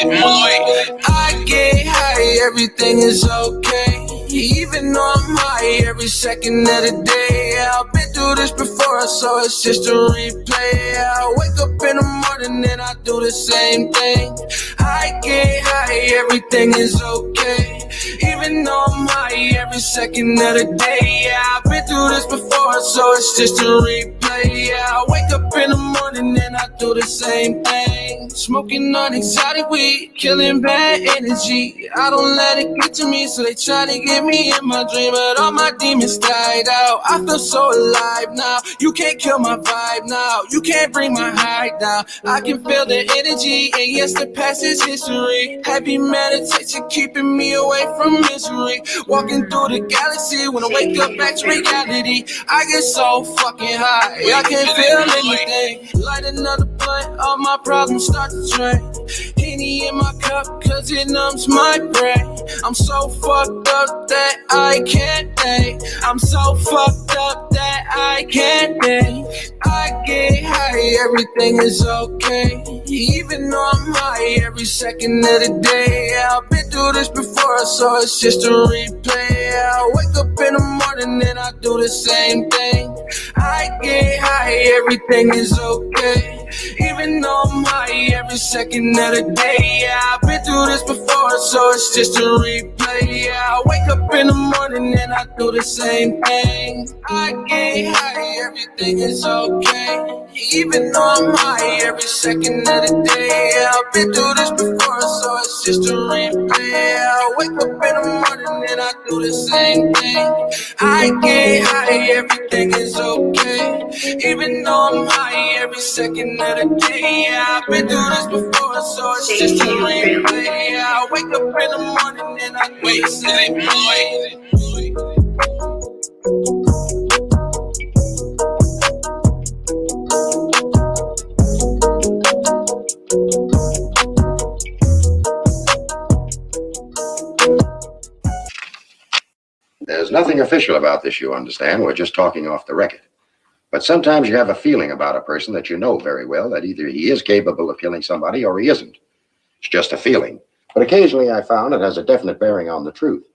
I get high, everything is okay. Even though I'm high every second of the day. I've been through this before, so it's just a replay. I wake up in the morning and I do the same thing. I get high, everything is okay. Even though I'm high every second of the day. Yeah, I've been through this before, so it's just a replay. Yeah, I wake up in the morning and I do the same thing. Smoking on exotic weed, killing bad energy. I don't let it get to me, so they try to get me in my dream, but all my demons died out. I feel so alive now. You can't kill my vibe now. You can't bring my high down. I can feel the energy, and yes, the past is history. Happy meditation keeping me away from misery. Walking through the galaxy, when I wake up back to reality, I get so fucking high, I can't feel anything. Light another blunt, all my problems start to drain. Henny in my cup, cause it numbs my brain. I'm so fucked up that I can't think. I'm so fucked up that I can't think. I get high, everything is okay. Even though I'm high every second of the day. I've been through this before, so it's just a replay. I wake up in the morning and I do the same thing. I get high, everything is okay. Even though I'm high every second of the day. Yeah, I've been through this before, so it's just a replay. Yeah, I wake up in the morning and I do the same thing. I get high, everything is okay. Even though I'm high every second of the day. Yeah, I've been through this before, so it's just a replay. Yeah, I wake up in the morning and I do the same thing. I get high, everything is okay. Even though I'm high every second of the day. Yeah, I've been through this before, so it's just a replay. Yeah, I wake up in the morning and I do the same thing. There's nothing official about this, you understand. We're just talking off the record. But sometimes you have a feeling about a person that you know very well that either he is capable of killing somebody or he isn't. It's just a feeling. But occasionally I found it has a definite bearing on the truth.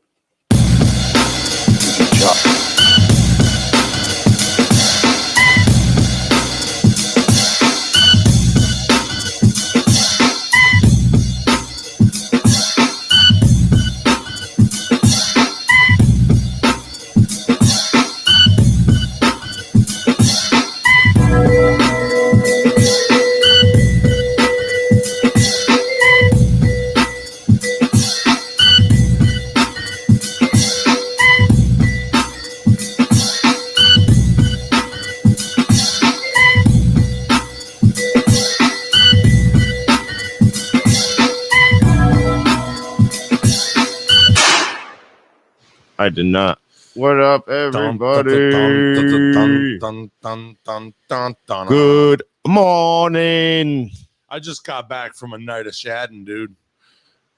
I did not. What up, everybody? Good morning. I just got back from a night of shadding, dude.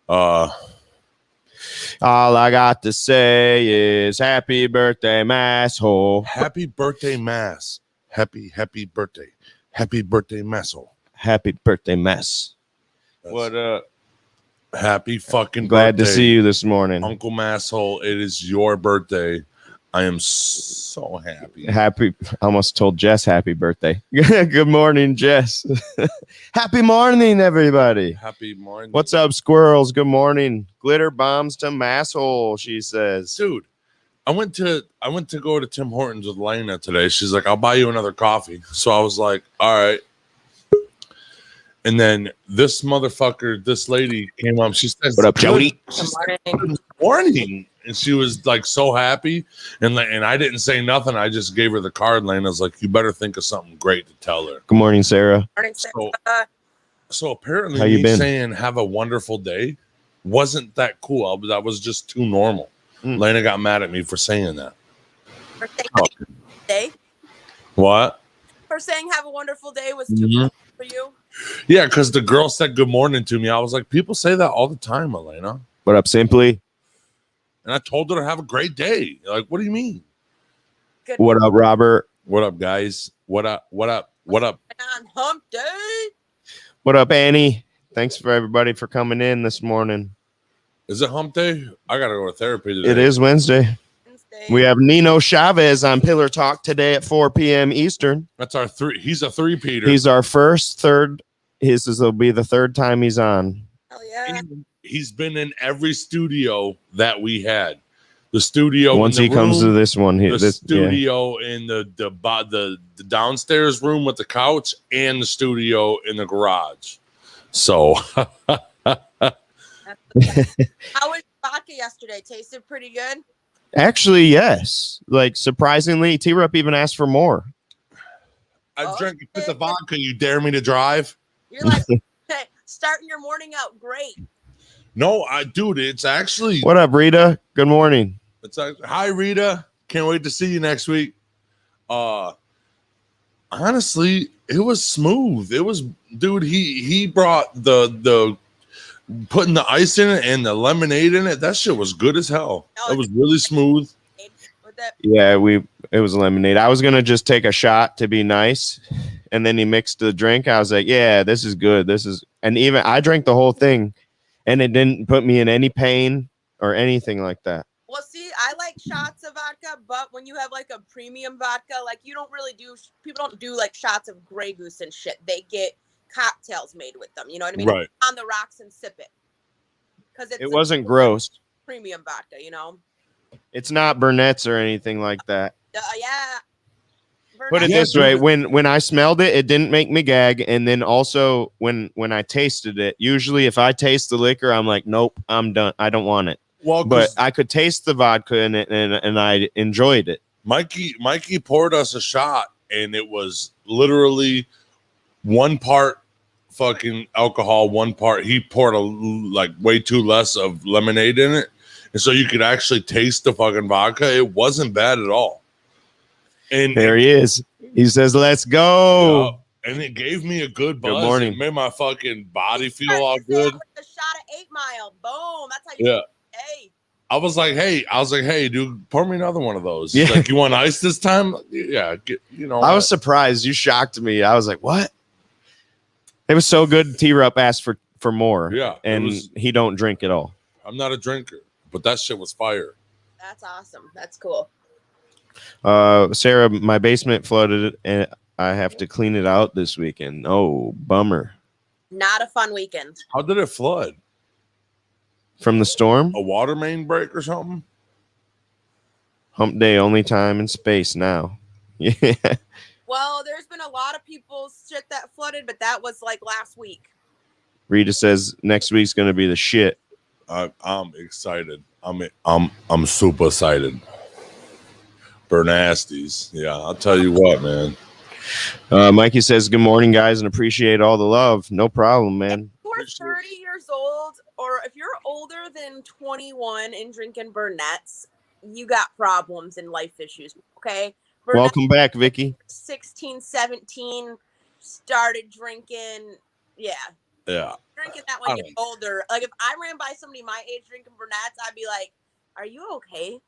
All I got to say is happy birthday, masshole. Happy birthday, mass. Happy birthday. Happy birthday, masshole. Happy birthday, mess. What up? Happy fucking Glad birthday, to see you this morning. Uncle Masshole. It is your birthday. I am so happy. Happy, I almost told Jess happy birthday. Good morning, Jess. Happy morning, everybody. Happy morning. What's up, squirrels? Good morning. Glitter bombs to masshole, she says. Dude, I went to go to Tim Hortons with Lena today. She's like, I'll buy you another coffee. So I was like, all right. And then this lady came up. She says, "What up, Jody?" Good morning. And she was like so happy. And I didn't say nothing. I just gave her the card. Lane. I was like, you better think of something great to tell her. Good morning, Sarah. Morning, Sarah. So apparently How you been? saying have a wonderful day wasn't that cool. That was just too normal. Lena got mad at me for saying that. Birthday day. What? For saying have a wonderful day was too much for you. Yeah, because the girl said good morning to me. I was like, people say that all the time, Elena. What up, Simply? And I told her to have a great day. Like, what do you mean? Good. What up, Robert? What up, guys? What up? What up? What up? On hump day. What up, Annie? Thanks for everybody for coming in this morning. Is it hump day? I gotta go to therapy today. It is Wednesday. Wednesday. We have Nino Chavez on Pillar Talk today at 4 p.m. Eastern. That's our three. He's a three-peater. He's our third. This will be the third time he's on. Hell yeah. He's been in every studio that we had. The studio Once in the he comes to room, this one, the studio in the downstairs room with the couch, and the studio in the garage. So How was vodka yesterday? Tasted pretty good. Actually, yes. Like surprisingly, T-Rup even asked for more. I drank a fifth of vodka. You dare me to drive? You're like starting your morning out great. No, dude, it's actually. What up, Rita? Good morning. It's like, hi, Rita. Can't wait to see you next week. Honestly, it was smooth. It was, dude. He brought the putting the ice in it and the lemonade in it. That shit was good as hell. Oh, It was really smooth. With that, Yeah, it was lemonade. I was gonna just take a shot to be nice, and then he mixed the drink. I was like, yeah, this is good. And even I drank the whole thing, and it didn't put me in any pain or anything like that. well, see, I like shots of vodka, but when you have like a premium vodka, like you don't really do. People don't do like shots of Grey Goose and shit. They get cocktails made with them. You know what I mean? Right. On the rocks and sip it because It wasn't gross. premium vodka. You know. It's not Burnett's or anything like that. Yeah. Put it Yeah, this way: dude. when I smelled it, it didn't make me gag, and then also when I tasted it, usually if I taste the liquor, I'm like, nope, I'm done. I don't want it. Well, But I could taste the vodka in it, and I enjoyed it. Mikey poured us a shot, and it was literally one part fucking alcohol, one part he poured like way too less of lemonade in it, and so you could actually taste the fucking vodka. It wasn't bad at all. And There he is. He says, "Let's go." and it gave me a good buzz. Good morning. It made my fucking body feel Start all to say good. with the shot of 8 Mile. Boom. That's how you. Yeah. Hey. I was like, hey, dude, pour me another one of those. Yeah. Like, you want ice this time? Yeah, I was surprised. You shocked me. I was like, "What?" It was so good. T-Rup asked for more. Yeah, and he don't drink at all. I'm not a drinker, but that shit was fire. That's awesome. That's cool. Sarah, my basement flooded, and I have to clean it out this weekend. Oh, bummer. Not a fun weekend. How did it flood? From the storm. A water main break or something? Hump day, only time and space now. Yeah. Well, there's been a lot of people's shit that flooded, but that was like last week. Rita says next week's gonna be the shit. I'm excited. I'm super excited. Bernasties. Yeah, I'll tell you what, man. Mikey says, "Good morning, guys, and appreciate all the love." No problem, man. If you're 30 years old, or if you're older than 21 and drinking Burnett's, you got problems and life issues. Okay. Burnett, Welcome back, Vicky. 16, 17, started drinking. Yeah. Yeah. Drinking that when you're older. Like if I ran by somebody my age drinking Burnett's, I'd be like, "Are you okay?"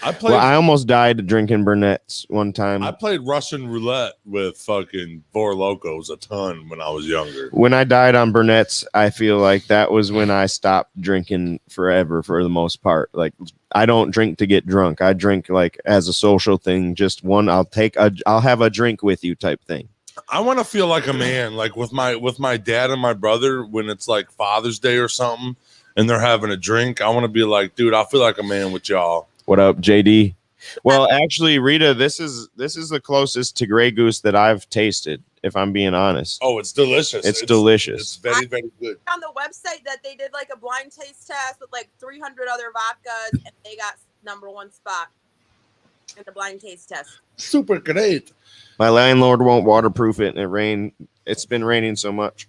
I almost died drinking Burnett's one time. I played Russian roulette with fucking Four Locos a ton when I was younger. When I died on Burnett's, I feel like that was when I stopped drinking forever for the most part. Like I don't drink to get drunk. I drink like as a social thing. Just one, I'll have a drink with you type thing. I want to feel like a man, like with my dad and my brother when it's like Father's Day or something and they're having a drink. I want to be like, dude, I feel like a man with y'all. What up, JD? Well, actually, Rita, this is the closest to Grey Goose that I've tasted, if I'm being honest. Oh, it's delicious. It's delicious. It's very, very good. On the website that they did like a blind taste test with like 300 other vodkas, and they got #1 spot in the blind taste test. Super great. My landlord won't waterproof it, and it rained. It's been raining so much.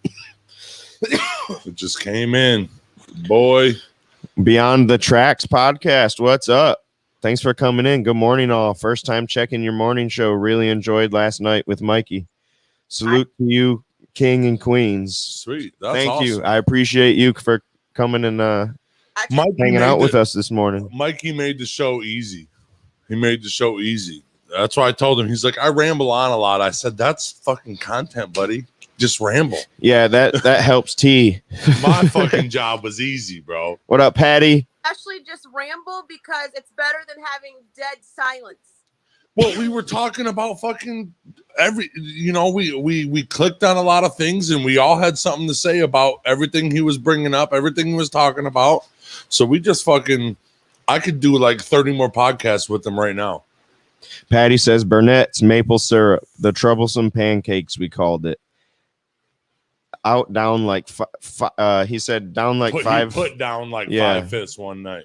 It just came in, boy. Beyond the Tracks podcast, what's up? Thanks for coming in. Good morning, all. First time checking your morning show. Really enjoyed last night with Mikey. Salute to you, King and Queens. Sweet. That's Thank awesome. you. I appreciate you for coming and hanging out with us this morning. Mikey made the show easy. He made the show easy. That's why I told him. He's like, I ramble on a lot. I said, that's fucking content, buddy. just ramble. Yeah, that helps T. My fucking job was easy, bro. What up, Patty? Especially just ramble because it's better than having dead silence. Well, we were talking about fucking we clicked on a lot of things and we all had something to say about everything he was bringing up, everything he was talking about. So we just I could do like 30 more podcasts with them right now. Patty says Burnett's maple syrup, the troublesome pancakes, we called it. Out down like he said down like five. He put down like 5 fists one night.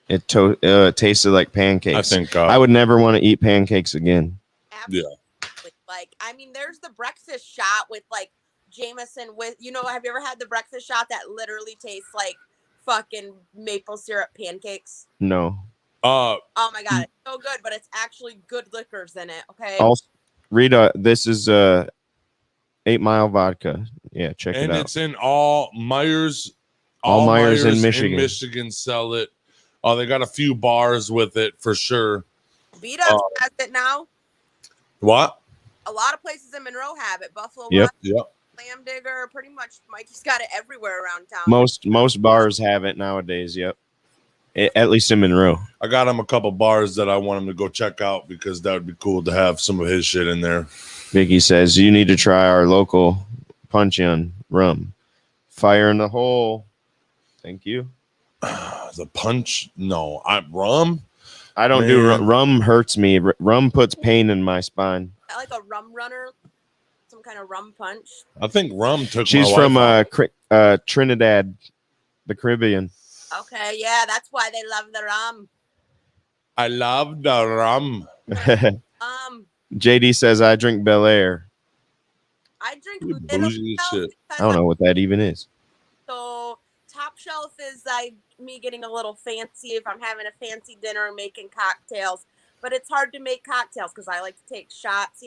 It tasted like pancakes. I think I would never want to eat pancakes again. Absolutely. Yeah. Like, I mean, there's the breakfast shot with like Jameson with, have you ever had the breakfast shot that literally tastes like fucking maple syrup pancakes? No. Oh my God, it's so good, but it's actually good liquors in it. Okay. Also, Rita, this is 8 Mile vodka. Yeah, check it out. And it's in all Myers. All Myers in Michigan. In Michigan sell it. Oh, they got a few bars with it for sure. Vita has it now. What? A lot of places in Monroe have it. Buffalo. Yep. Slam Digger. Pretty much, Mikey's got it everywhere around town. Most bars have it nowadays. Yep. At least in Monroe. I got him a couple bars that I want him to go check out because that would be cool to have some of his shit in there. Vicky says you need to try our local punch on rum. Fire in the hole. Thank you. The punch? No, rum. I don't do rum. Hurts me. Rum puts pain in my spine. I like a rum runner, some kind of rum punch. I think rum took. She's from Trinidad, the Caribbean. Okay, yeah, that's why they love the rum. I love the rum. JD says I drink Bel Air. I drink little shit. I don't know what that even is. So top shelf is me getting a little fancy if I'm having a fancy dinner and making cocktails. But it's hard to make cocktails because I like to take shots,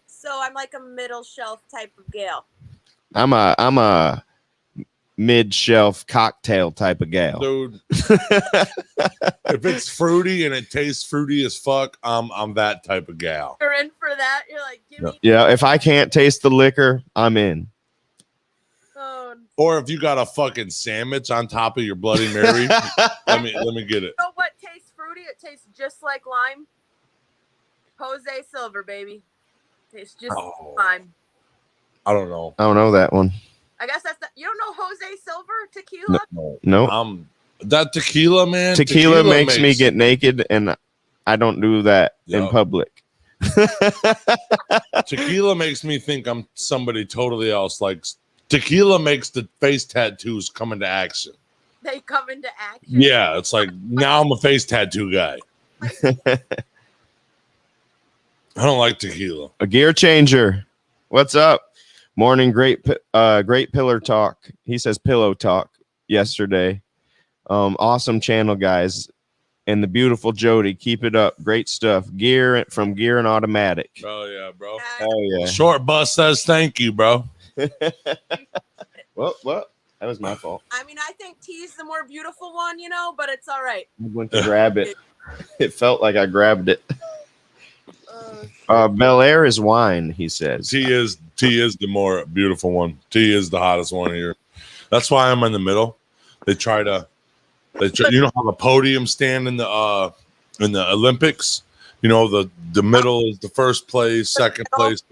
So I'm like a middle shelf type of gal. I'm a mid-shelf cocktail type of gal. Dude, if it's fruity and it tastes fruity as fuck, I'm that type of gal. You're in for that. You're like, give me. Yeah, if I can't taste the liquor, I'm in. Or if you got a fucking sandwich on top of your Bloody Mary, let me get it. You know what tastes fruity? It tastes just like lime. Jose Silver, baby. Tastes just like lime. I don't know. I don't know that one. I guess you don't know Jose Silver tequila? No. That tequila, man. Tequila makes me get naked, and I don't do that in public. Tequila makes me think I'm somebody totally else. Like tequila makes the face tattoos come into action. They come into action. Yeah, it's like now I'm a face tattoo guy. I don't like tequila. A gear changer. What's up? Morning, great pillar talk. He says pillow talk yesterday. Awesome channel, guys. And the beautiful Jody. Keep it up. Great stuff. Gear from Gear and Automatic. Oh, yeah, bro. Oh, yeah. Short Bus says thank you, bro. Well, that was my fault. I mean, I think T's the more beautiful one, but it's all right. I went to grab it. It felt like I grabbed it. Bel Air is wine, he says. T is the more beautiful one. T is the hottest one here. That's why I'm in the middle. They try how the podium stand in the Olympics. The middle is the first place, second place.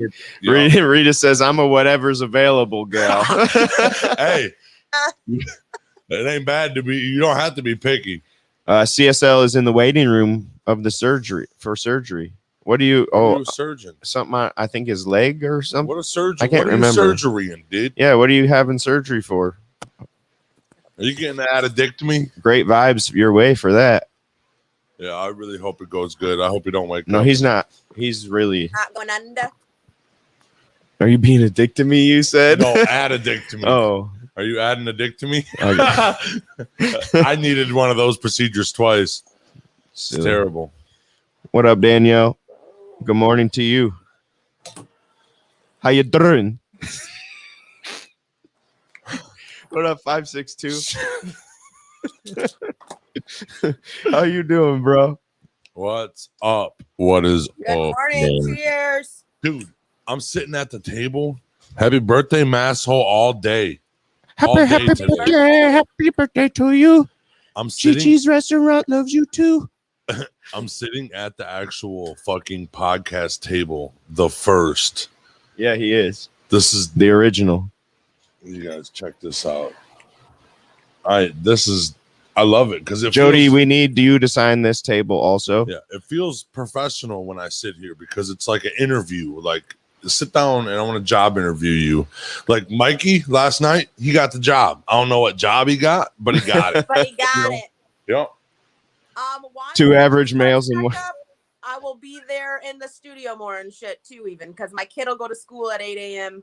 Rita says I'm a whatever's available gal. Hey, it ain't bad to be. You don't have to be picky. CSL is in the waiting room of the surgery. What do you? A surgeon. Something I think his leg or something. What a surgeon? I can't remember. Surgery in, dude. Yeah. What are you having surgery for? Are you getting an addictomy? Great vibes your way for that. Yeah, I really hope it goes good. I hope you don't wake up. No, he's not. He's really not going under. Are you being addicted to me? You said no. Add addict to me. Oh, are you adding addict to me? I needed one of those procedures twice. It's terrible. What up, Danielle? Good morning to you. How you doing? What up, 562? How you doing, bro? What's up? What is Good morning. Cheers. Dude, I'm sitting at the table Happy birthday, masshole, all day. All day Happy today. birthday, happy birthday to you. I'm sitting. Chi-Chi's restaurant loves you too. I'm sitting at the actual fucking podcast table. The first. Yeah, he is. This is The original. You guys check this out. I love it because Jody, we need you to sign this table also. Yeah, it feels professional when I sit here because it's like an interview. Like, sit down and I want to job interview you. Like Mikey last night, he got the job. I don't know what job he got, but he got it. But he got it. Yep. Two average males and one. I will be there in the studio more and shit too, even because my kid will go to school at 8 a.m.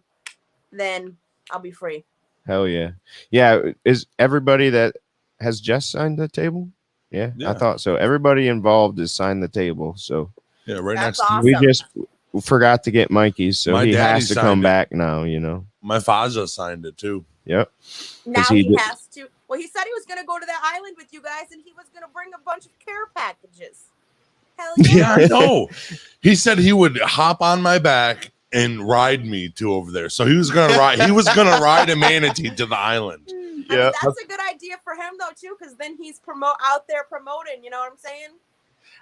Then I'll be free. Hell yeah. Yeah. Is everybody that has just signed the table? Yeah, I thought so. Everybody involved is signed the table. So yeah, right That's next awesome. we just forgot to get Mikey's, so My he daddy has to signed come it. back now, you know. My father signed it too. Yep. Now he he did- has to. Well, he said he was going to go to that island with you guys, and he was going to bring a bunch of care packages. Hell yeah! Yeah, I know. He said he would hop on my back and ride me to over there. So he was gonna ride. He was gonna ride a manatee to the island. I mean, Yeah. that's a good idea for him though too, because then he's out there promoting. You know what I'm saying?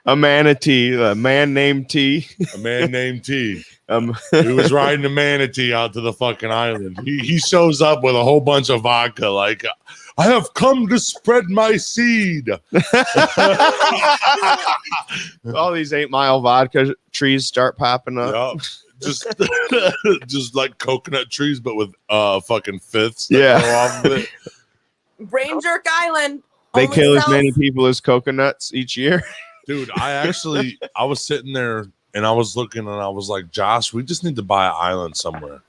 A manatee, a man named T. A man named T. He was riding a manatee out to the fucking island. He shows up with a whole bunch of vodka, like, I have come to spread my seed. All these 8 Mile vodka trees start popping up. Yup. Just like coconut trees, but with fucking fifths. that Yeah. go off of it. Brain Jerk Island. They only kill as sells- many people as coconuts each year. Dude, I was sitting there and I was looking and I was like, Josh, we just need to buy an island somewhere.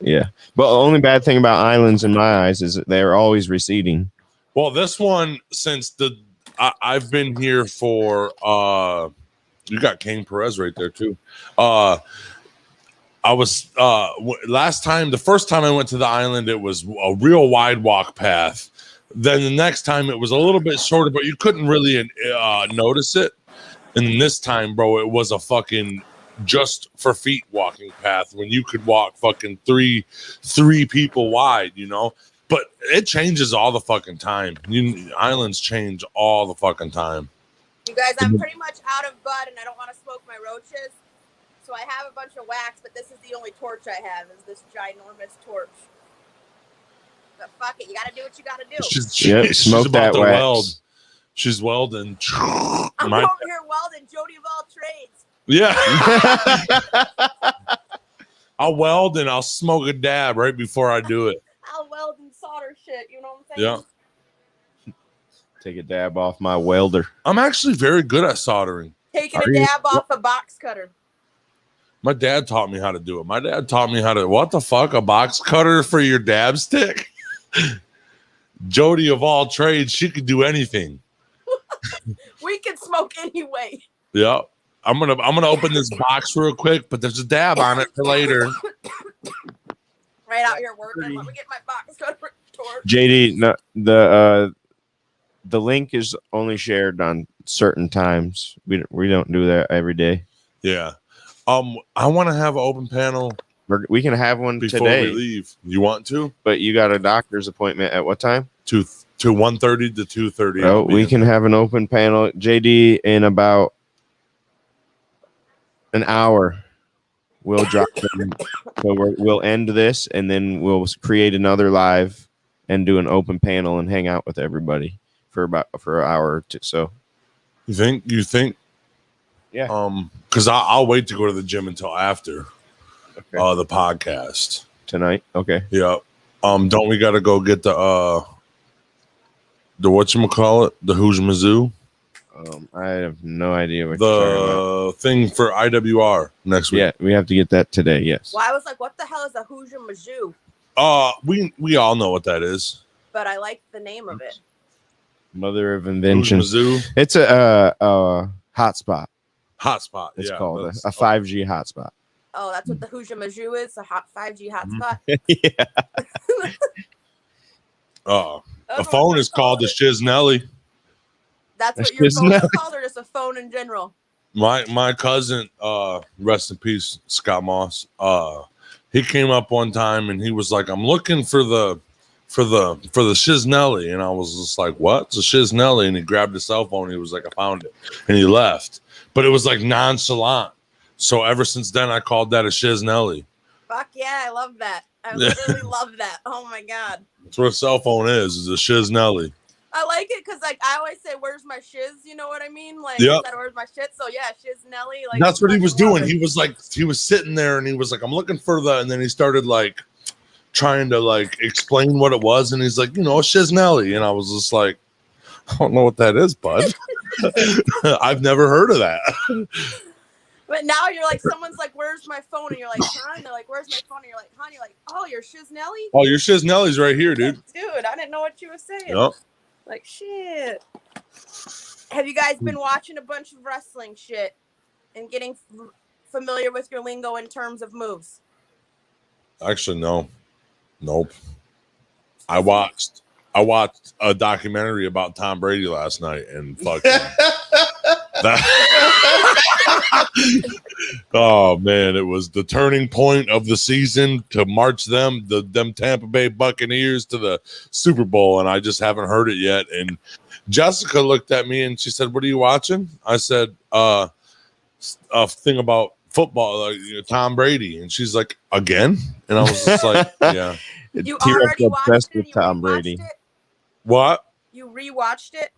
Yeah. But the only bad thing about islands in my eyes is that they're always receding. Well, this one, since I've been here for you got Kane Perez right there too. I was the first time I went to the island, it was a real wide walk path. Then the next time it was a little bit shorter, but you couldn't really notice it. And this time, bro, it was a fucking just for feet walking path when you could walk fucking three people wide, you know. But it changes all the fucking time. Islands change all the fucking time. You guys, I'm pretty much out of bud, and I don't want to smoke my roaches. So I have a bunch of wax, but this is the only torch I have. Is this ginormous torch? But fuck it, you gotta do what you gotta do. She's smoke about that to wax. weld. She's welding. I'm over here welding Jody of all trades. Yeah. I'll weld and I'll smoke a dab right before I do it. I'll weld and solder shit. You know what I'm saying? Yeah. Take a dab off my welder. I'm actually very good at soldering. Taking Are a you? dab off a box cutter. My dad taught me how to do it. My dad taught me how to, what the fuck, a box cutter for your dab stick? Jody of all trades, she could do anything. We can smoke anyway. Yeah. I'm gonna open this box real quick, but there's a dab on it for later. Right out here working. Let me get my box cutter torch. JD, no, the link is only shared on certain times. We don't do that every day. Yeah. I want to have an open panel We can have one before today, we leave. You want to? but you got a doctor's appointment at what time? To 1:30 to 2:30. Oh, we can have an open panel, JD, in about an hour. We'll drop them. So we'll end this, and then we'll create another live and do an open panel and hang out with everybody for an hour or two. So You think? Yeah. Because I'll wait to go to the gym until after Okay. the podcast. Tonight, okay. Yeah. Don't we got to go get the whatchamacallit, the Who's Mizzou, I have no idea what you're talking about. the thing for IWR next week. Yeah, we have to get that today. Yes. Well, I was like, what the hell is a Hoosier Mizzou? We all know what that is. But I like the name of it. Mother of Who's invention. Mizzou It's a hotspot. hotspot. It's yeah, called a that's- 5G hotspot. Oh, that's what the Hoosier Mizzou is, a hot 5G hotspot. Yeah. A That's phone what is they called the Shiznelli. That's what A your phone is Shiznelli. called, or just a phone in general? My cousin, rest in peace, Scott Moss. he came up one time and he was like, I'm looking for the shiznelli. And I was just like, what? It's a shiznelli. And he grabbed his cell phone and he was like, I found it. And he left. But it was like nonchalant. So ever since then, I called that a shiznelli. Fuck yeah, I love that. I literally love that. Oh my God. That's what a cell phone is a shiznelli. I like it because like I always say, "Where's my shiz?" You know what I mean? Like, Yep. instead of "Where's my shit?" So yeah, shiznelli. Like That's what he was doing. it. He was sitting there and he was like, I'm looking for the, and then he started like trying to like explain what it was. And he's like, you know, a shiznelli. And I was just like, I don't know what that is, bud. I've never heard of that. But now you're like, someone's like, "Where's my phone?" And you're like, "Huh?" And they're like, "Where's my phone?" And you're like, "Huh?" And you're like, "Oh, your shiznelli?" Oh, your shiznelli's right here, dude. Dude, I didn't know what you were saying. Yep. Like, shit. Have you guys been watching a bunch of wrestling shit and getting familiar with your lingo in terms of moves? Actually, no. Nope. I watched a documentary about Tom Brady last night and fucking oh man, it was the turning point of the season to march them Tampa Bay Buccaneers to the Super Bowl, and I just haven't heard it yet. And Jessica looked at me and she said, "What are you watching?" I said, a thing about football, Tom Brady." And she's like, "Again?" And I was just like, "Yeah." You T-Rex already watched obsessed it? with You Tom rewatched Brady. it? What? You rewatched it?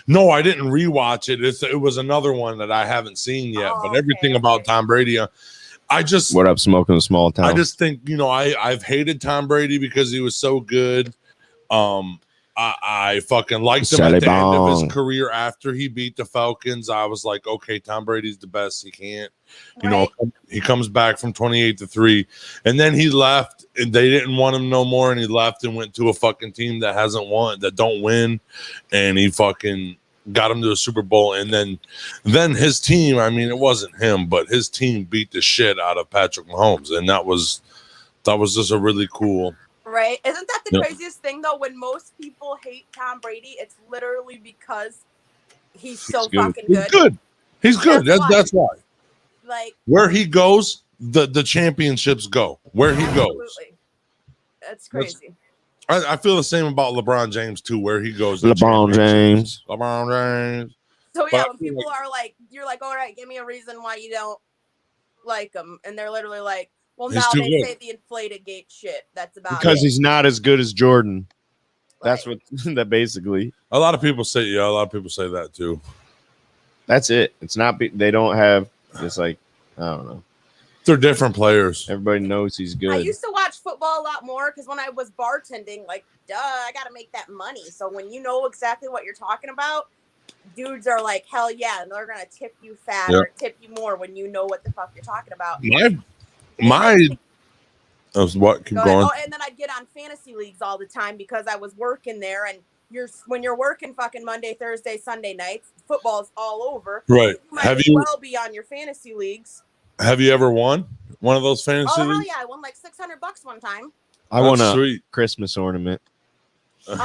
No, I didn't rewatch it. It was another one that I haven't seen yet. Oh, but everything about Tom Brady, I just What up, Smoking the Small Town? I just think, I've hated Tom Brady because he was so good. I fucking liked him at the end of his career after he beat the Falcons. I was like, okay, Tom Brady's the best. He can't, he comes back from 28-3, and then he left, and they didn't want him no more, and he left and went to a fucking team that hasn't won, that don't win, and he fucking got him to a Super Bowl, and then his team. I mean, it wasn't him, but his team beat the shit out of Patrick Mahomes, and that was just a really cool. Right? Isn't that the craziest thing though? When most people hate Tom Brady, it's literally because he's so fucking good. He's good. He's good. That's why. Like where he goes, the championships go. Where he goes. Absolutely. That's crazy. I feel the same about LeBron James too. Where he goes. LeBron James. So yeah, when people are like, you're like, all right, give me a reason why you don't like him, and they're literally like, well, now they say the inflated gate shit. That's about because it. He's not as good as Jordan. That's what that basically. A lot of people say, a lot of people say that too. That's it. It's not. They don't have. It's like I don't know. They're different players. Everybody knows he's good. I used to watch football a lot more because when I was bartending, like, duh, I got to make that money. So when you know exactly what you're talking about, dudes are like, hell yeah, and they're gonna tip you fat or tip you more when you know what the fuck you're talking about. What? Keep going. Oh, and then I'd get on fantasy leagues all the time because I was working there, and when you're working fucking Monday, Thursday, Sunday nights, football's all over. Right. You might as well be on your fantasy leagues. Have you ever won one of those fantasy leagues? Oh hell yeah, I won like $600 one time. I won a Christmas ornament. You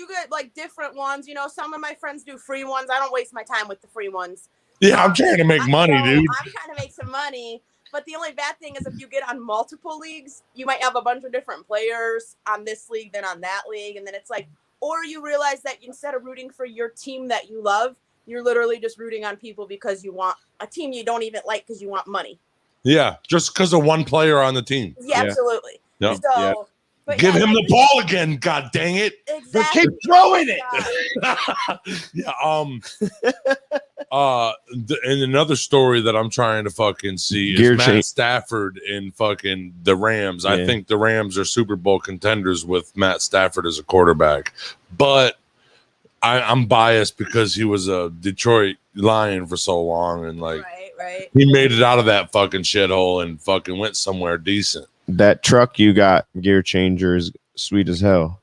get like different ones. Some of my friends do free ones. I don't waste my time with the free ones. Yeah, I'm trying to make money, dude. I'm trying to make some money. But the only bad thing is if you get on multiple leagues, you might have a bunch of different players on this league than on that league. And then it's like, or you realize that instead of rooting for your team that you love, you're literally just rooting on people because you want a team you don't even like because you want money. Yeah, just because of one player on the team. Yeah, absolutely. Yep. So, but give him the ball again, god dang it. Exactly. Keep throwing it. And another story that I'm trying to fucking see is Matt Stafford in fucking the Rams. I think the Rams are Super Bowl contenders with Matt Stafford as a quarterback. But I'm biased because he was a Detroit Lion for so long, and like he made it out of that fucking shithole and fucking went somewhere decent. That truck you got, gear changer, is sweet as hell.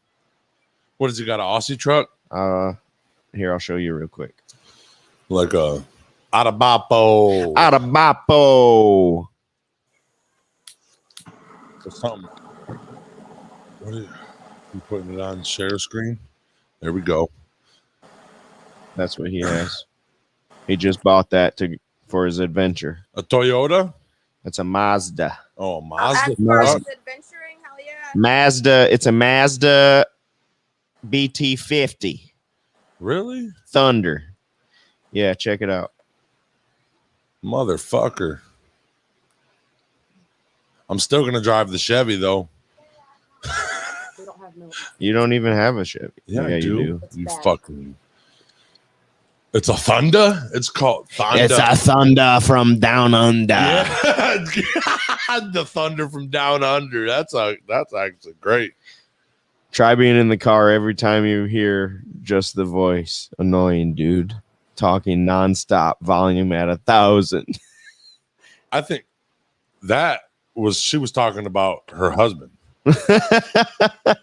What has he got? An Aussie truck? Here, I'll show you real quick. Like a Autobapo. Or something. What are you putting it on share screen? There we go. That's what he has. He just bought that for his adventure. A Toyota? It's a Mazda. Oh, As Mazda. far as Mazda. adventuring, hell yeah. Mazda. It's a Mazda BT50 Really? Thunder. Yeah, check it out. Motherfucker. I'm still gonna drive the Chevy though. We don't have no. You don't even have a Chevy. Yeah, I you do. do. It's You bad. fucking. It's a Thunder. It's called Thunder. It's a Thunder from down under. Yeah. The Thunder from down under. That's actually great. Try being in the car every time you hear just the voice. Annoying, dude. Talking nonstop, volume at 1,000. I think she was talking about her husband.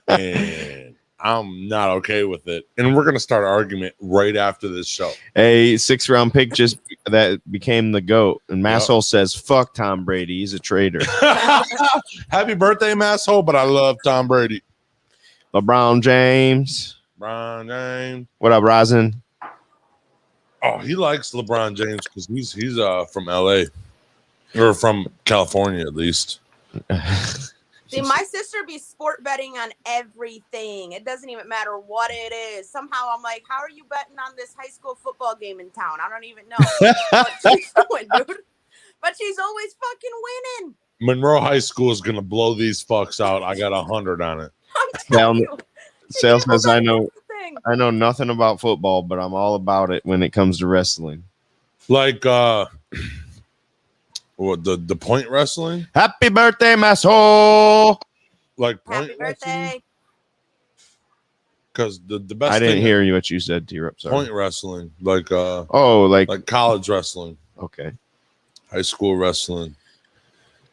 And I'm not okay with it. And we're gonna start an argument right after this show. A 6-round pick just that became the GOAT. And Masshole says, fuck Tom Brady. He's a traitor. Happy birthday, Masshole, but I love Tom Brady. LeBron James. LeBron James. What up, Rosin? Oh, he likes LeBron James because he's from LA. Or from California, at least. See, my sister be sport betting on everything. It doesn't even matter what it is. Somehow I'm like, how are you betting on this high school football game in town? I don't even know what she's doing, dude. But she's always fucking winning. Monroe High School is gonna blow these fucks out. I got 100 on it. I'm telling you. Sale says, I know Thing. nothing about football, but I'm all about it when it comes to wrestling. Like what the point wrestling? Happy birthday, Masshole. Like point Happy birthday. Because the best I didn't thing hear you what you said, T-Rup. Sorry. point wrestling, like like college wrestling, okay. high school wrestling.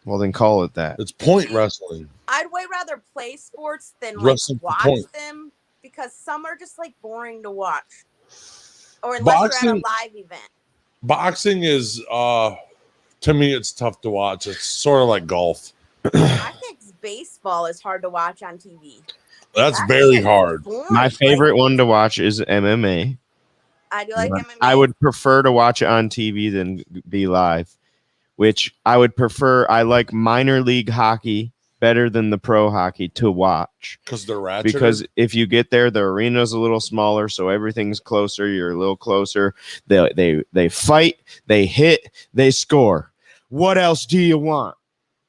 Well, then call it that. It's point wrestling. I'd way rather play sports than like Wrestling for watch point. them because some are just like boring to watch. Or unless you're Boxing- at a live event. Boxing is to me it's tough to watch. It's sort of like golf. I think baseball is hard to watch on TV. That's That very shit is hard. boring. My Like, favorite one to watch is MMA. I do like MMA. I would prefer to watch it on TV than be live, which I would prefer. I like minor league hockey better than the pro hockey to watch. Because they're ratchet. Because if you get there, the arena's a little smaller, so everything's closer. You're a little closer. They fight, they hit, they score. What else do you want?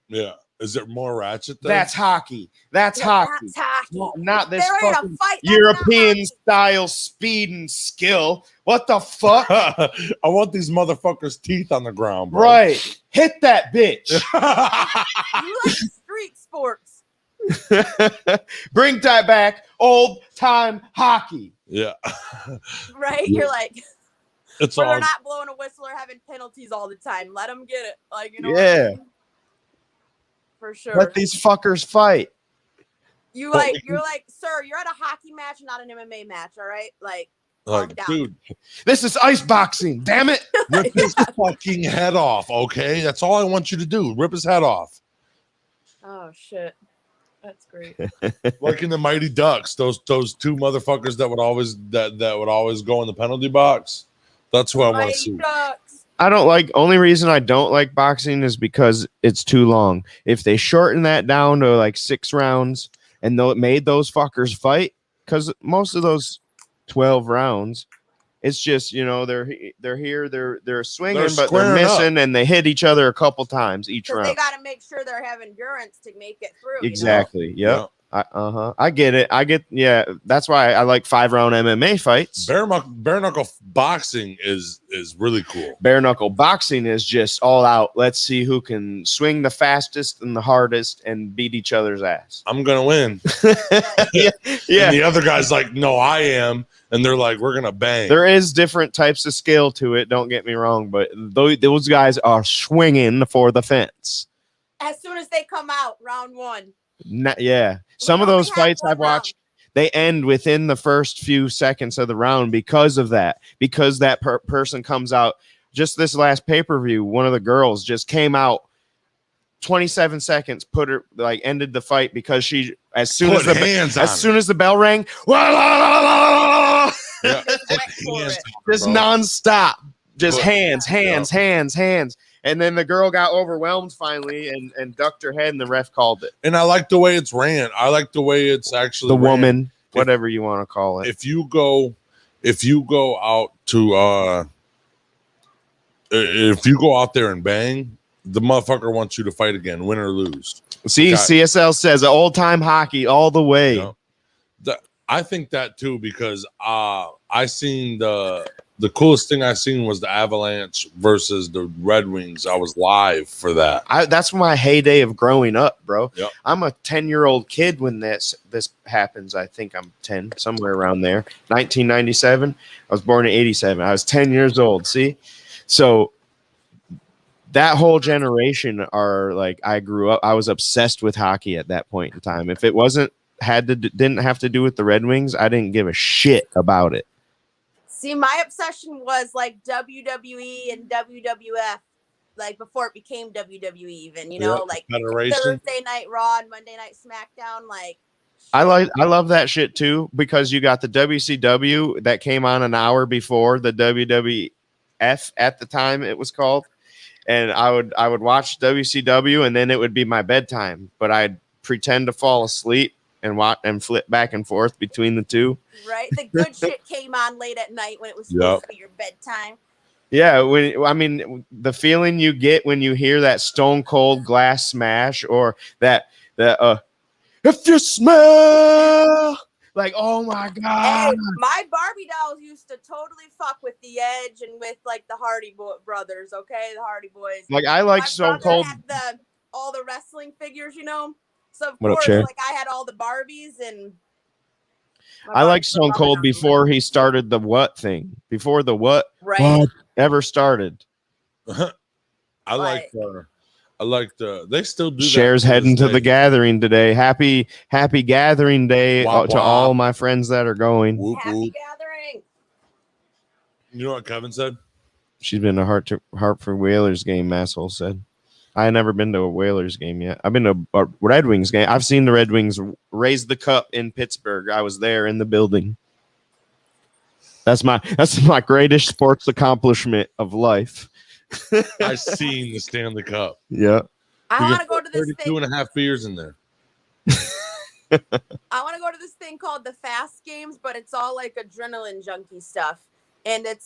yeah. Is it more ratchet than That's hockey. That's hockey. That's hockey. No, not this They're ready to fucking fight. That's not European hockey. style speed and skill. What the fuck? I want these motherfuckers' teeth on the ground, bro. Right. Hit that bitch. You like street sports. Bring that back. Old time hockey. Yeah. Right? You're like, It's where all they're not blowing a whistle or having penalties all the time. Let them get it. Like, you know what Yeah. I mean? For sure. Let these fuckers fight. You're But like, sir, you're at a hockey match, not an MMA match, all right? Like, like, down. dude, This is ice boxing. Damn it. rip his fucking head off, okay? That's all I want you to do. Rip his head off. oh shit, that's great. Like in the Mighty Ducks, those two motherfuckers that would always go in the penalty box. That's who I want to Mighty see. Ducks. I don't like, only reason I don't like boxing is because it's too long. If they shorten that down to like 6 rounds and made those fuckers fight, because most of those 12 rounds, it's just, you know, they're here, they're swinging, They're but they're squaring missing and they hit each other a couple times each Because round. they got to make sure they have endurance to make it through. Exactly. Yeah. Yep. I get it. Yeah. That's why I like 5-round MMA fights. Bare knuckle boxing is really cool. Bare knuckle boxing is just all out. Let's see who can swing the fastest and the hardest and beat each other's ass. I'm gonna win. Yeah. And the other guy's like, no, I am. And they're like, we're gonna bang. There is different types of skill to it. Don't get me wrong, but those guys are swinging for the fence. As soon as they come out, round 1. Yeah. Some of only those have fights one I've watched, they end within the first few seconds of the round because of that. Because that person comes out. Just this last pay-per-view, one of the girls just came out 27 seconds, ended the fight because she, as soon as the bell rang, Yeah. Went for it. just Bro. nonstop. just But- hands. And then the girl got overwhelmed finally and ducked her head, and the ref called it. And I like the way it's ran. I like the way it's actually The ran. woman, whatever you want to call it. If you go out to if you go out there and bang, the motherfucker wants you to fight again, win or lose. See, God. CSL says old time hockey all the way. You know? I think that too, because I seen the coolest thing I seen was the Avalanche versus the Red Wings. I was live for that. That's my heyday of growing up, bro. Yep. I'm a 10-year-old kid when this happens. I think I'm 10, somewhere around there. 1997. I was born in 87. I was 10 years old. See, so that whole generation are like, I grew up. I was obsessed with hockey at that point in time. If it didn't have to do with the Red Wings, I didn't give a shit about it. See, my obsession was like WWE and WWF, like before it became WWE even, you know, like Federation. Thursday Night Raw and Monday Night SmackDown. Like, I love that shit too, because you got the WCW that came on an hour before the WWF at the time it was called. And I would watch WCW, and then it would be my bedtime, but I'd pretend to fall asleep and watch and flip back and forth between the two. right? The good shit came on late at night when it was supposed to be your bedtime. Yeah, the feeling you get when you hear that Stone Cold glass smash, or that if you smell like, oh my god. Hey, my Barbie dolls used to totally fuck with the Edge and with like the Hardy brothers. Okay, the Hardy Boys. Like, I like My Stone brother Cold. had all the wrestling figures, you know. So of What up, course, Cher? like I had all the Barbies and. I like Stone Cold before he started the what thing. Before the what ever started. I like they still do Cher's that. heading to the gathering today. Happy gathering day Wah, to wah. all my friends that are going. Whoop, Happy whoop. gathering. You know what Kevin said? She's been to Hartford Whalers game, asshole said. I had never been to a Whalers game yet. I've been to a Red Wings game. I've seen the Red Wings raise the cup in Pittsburgh. I was there in the building. That's my greatest sports accomplishment of life. I seen the Stanley Cup. Yeah. I want to go to this 32 thing. and a half beers in there. I want to go to this thing called the Fast Games, but it's all like adrenaline junkie stuff. And it's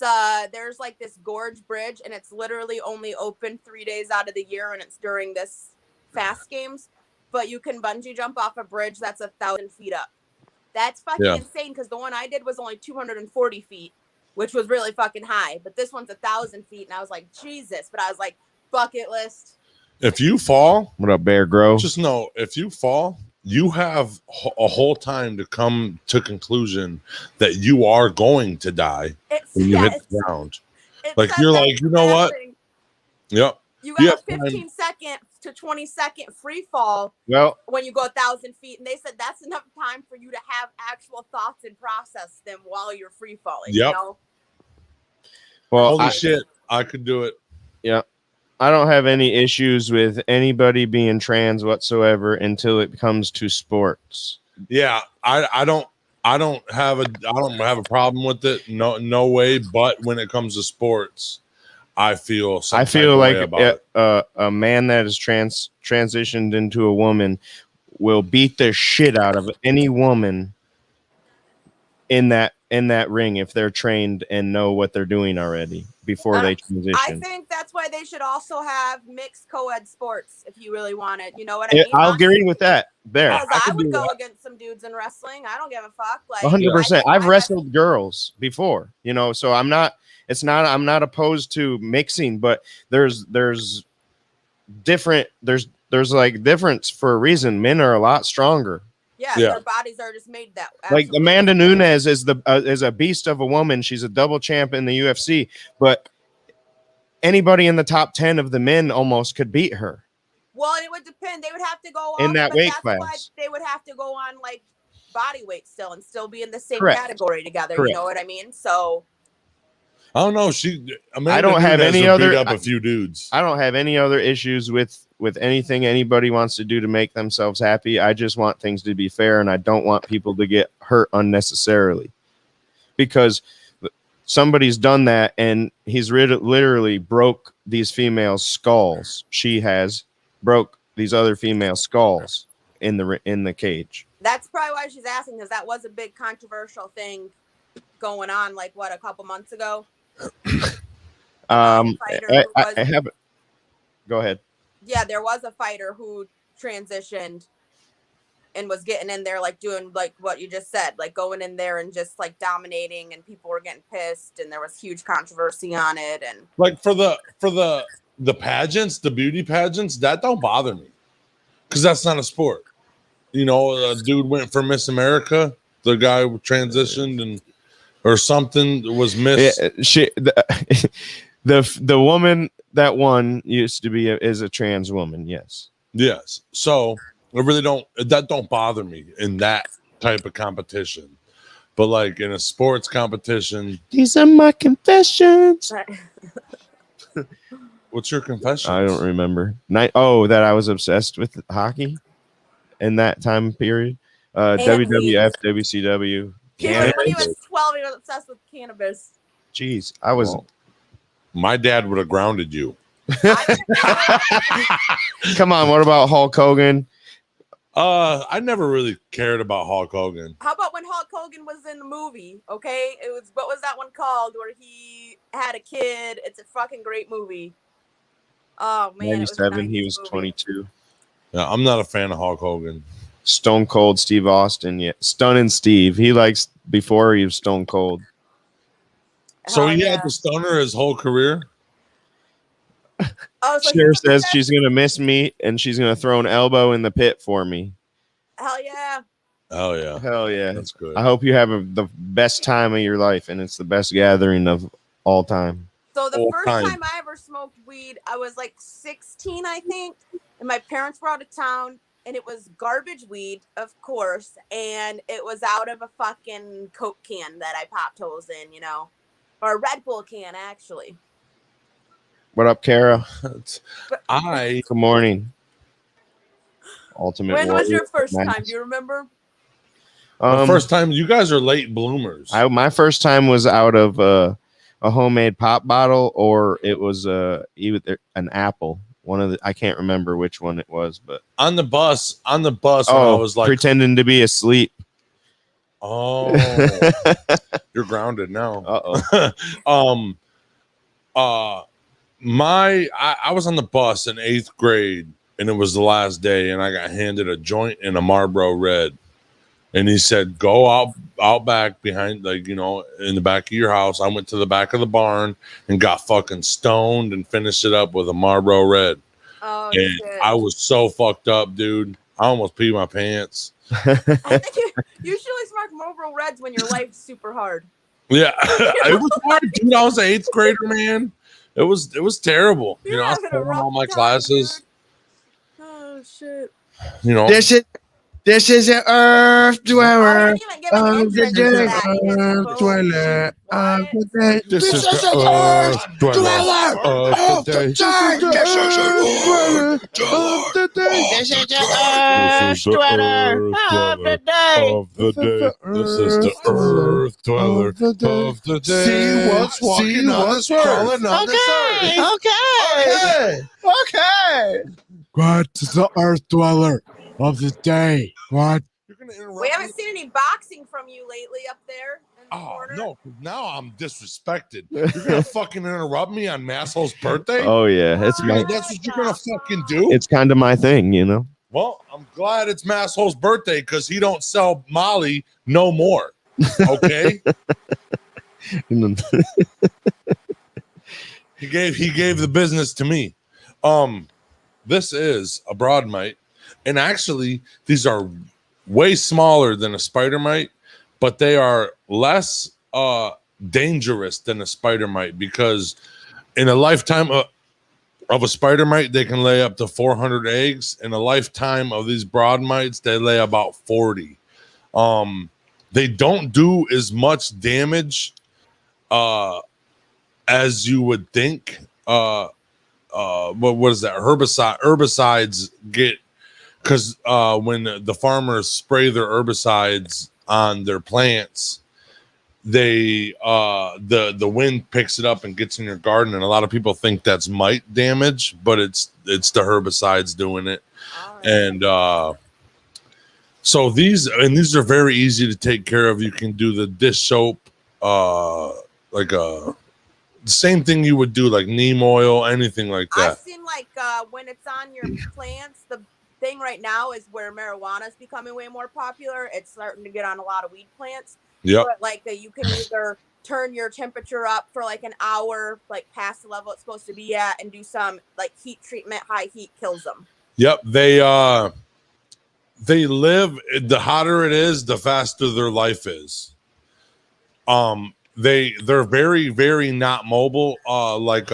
there's like this gorge bridge, and it's literally only open 3 days out of the year, and it's during this Fast Games. But you can bungee jump off a bridge that's 1,000 feet up. That's fucking insane, because the one I did was only 240 feet, which was really fucking high. But this one's 1,000 feet, and I was like, Jesus. But I was like, bucket list. If you fall, What up, Bear Grove? just know if you fall, you have a whole time to come to conclusion that you are going to die when you hit the ground. Like, you're like, you know what? Yep. You You got a have 15 second to 20-second free fall Well, when you go 1,000 feet, and they said that's enough time for you to have actual thoughts and process them while you're free falling. Yep. You know? Holy shit, I could do it. Yeah. I don't have any issues with anybody being trans whatsoever until it comes to sports. Yeah, I don't have a problem with it. No way. But when it comes to sports, I feel like about a man that is transitioned into a woman will beat the shit out of any woman in that ring if they're trained and know what they're doing already before they transition. I think that's why they should also have mixed co-ed sports if you really want it. You know what I mean? I'll agree with that. There, Because I would go against some dudes in wrestling. I don't give a fuck. Like 100%. I've wrestled girls before, you know, so I'm not opposed to mixing, but there's different difference for a reason. Men are a lot stronger. Yeah, their bodies are just made that. Like Amanda Nunes is a beast of a woman. She's a double champ in the UFC, but anybody in the top 10 of the men almost could beat her. Well, it would depend. They would have to go in that weight why class. they would have to go on like body weight still and still be in the same Correct. category together. Correct. You know what I mean? So I don't know. I don't have any other. Beat up a few dudes. I don't have any other issues with anything anybody wants to do to make themselves happy. I just want things to be fair, and I don't want people to get hurt unnecessarily. Because somebody's done that, and he's literally broke these females' skulls. She has broke these other female skulls in the cage. That's probably why she's asking, because that was a big controversial thing going on, like what, a couple months ago. I have. Go ahead. Yeah, there was a fighter who transitioned and was getting in there, like doing like what you just said, like going in there and just like dominating, and people were getting pissed, and there was huge controversy on it. And like for the pageants, the beauty pageants, that don't bother me, because that's not a sport. You know, a dude went for Miss America, the guy transitioned and or something was Miss. Yeah, the woman that won used to be is a trans woman. Yes. So I really don't bother me in that type of competition, but like in a sports competition, these are my confessions. What's your confession? I don't remember. That I was obsessed with hockey in that time period. WWF, WCW. When he was 12, he was obsessed with cannabis. Jeez, I was. Well, my dad would have grounded you. Come on, what about Hulk Hogan? I never really cared about Hulk Hogan. How about when Hulk Hogan was in the movie? Okay, it was, what was that one called, where he had a kid? It's a fucking great movie. Oh man, 97. He was 22. Yeah, I'm not a fan of Hulk Hogan. Stone Cold Steve Austin, yeah, Stunning Steve. He likes before he was Stone Cold. So he had the stunner his whole career. Oh, so Cher says she's gonna miss me and she's gonna throw an elbow in the pit for me. Hell yeah! Oh yeah! Hell yeah! That's good. I hope you have the best time of your life, and it's the best gathering of all time. So the first time I ever smoked weed, I was like 16, I think, and my parents were out of town, and it was garbage weed, of course, and it was out of a fucking Coke can that I popped holes in, you know, or a Red Bull can, actually. What up, Kara? Good morning. Ultimate. When Warrior. was your first time? Do you remember? The first time. You guys are late bloomers. My first time was out of a homemade pop bottle, or it was either an apple. One of the, I can't remember which one it was, but on the bus. Oh, I was like pretending to be asleep. Oh, you're grounded now. I was on the bus in 8th grade, and it was the last day, and I got handed a joint and a Marlboro Red, and he said, "Go out back behind, like, you know, in the back of your house." I went to the back of the barn and got fucking stoned and finished it up with a Marlboro Red. Oh, and shit. I was so fucked up, dude. I almost peed my pants. I think you usually smoke Marlboro Reds when your life's super hard. Yeah, it was hard, dude. I was an 8th grader, man. It was terrible. You know, I was failing all my classes. Dude. Oh shit! You know, this is an earth dweller. This is the earth dweller of the day. This is the earth dweller of the day. This is the earth dweller of the day. See what's walking on this earth. Okay. What is the earth dweller of the day? What? We haven't seen any boxing from you lately up there in the corner. No, now I'm disrespected. You're gonna fucking interrupt me on Masshole's birthday? Oh yeah, that's what you're gonna fucking do. It's kind of my thing, you know. Well, I'm glad it's Masshole's birthday because he don't sell Molly no more. Okay. He gave the business to me. This is a Broad Mite, and actually these are way smaller than a spider mite, but they are less dangerous than a spider mite, because in a lifetime of a spider mite, they can lay up to 400 eggs. In a lifetime of these broad mites, they lay about 40. They don't do as much damage as you would think. What is that? Herbicides get, because when the farmers spray their herbicides on their plants, they the wind picks it up and gets in your garden, and a lot of people think that's mite damage, but it's the herbicides doing it. All right. And so these are very easy to take care of. You can do the dish soap, like the same thing you would do, like neem oil, anything like that. I've seen like when it's on your plants, the thing right now is where marijuana is becoming way more popular. It's starting to get on a lot of weed plants. Yep. But like you can either turn your temperature up for like an hour, like past the level it's supposed to be at, and do some like heat treatment. High heat kills them. Yep. They live, the hotter it is, the faster their life is. They're very, very not mobile. Like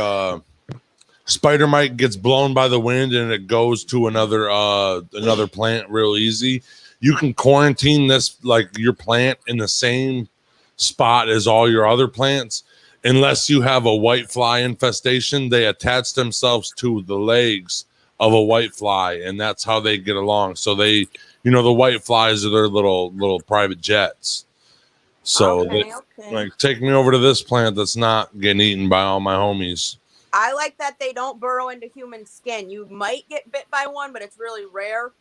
spider mite gets blown by the wind and it goes to another plant real easy. You can quarantine this, like your plant, in the same spot as all your other plants, unless you have a white fly infestation. They attach themselves to the legs of a white fly, and that's how they get along. So they, the white flies are their little private jets. So Okay. like, take me over to this plant that's not getting eaten by all my homies. I like that they don't burrow into human skin. You might get bit by one, but it's really rare.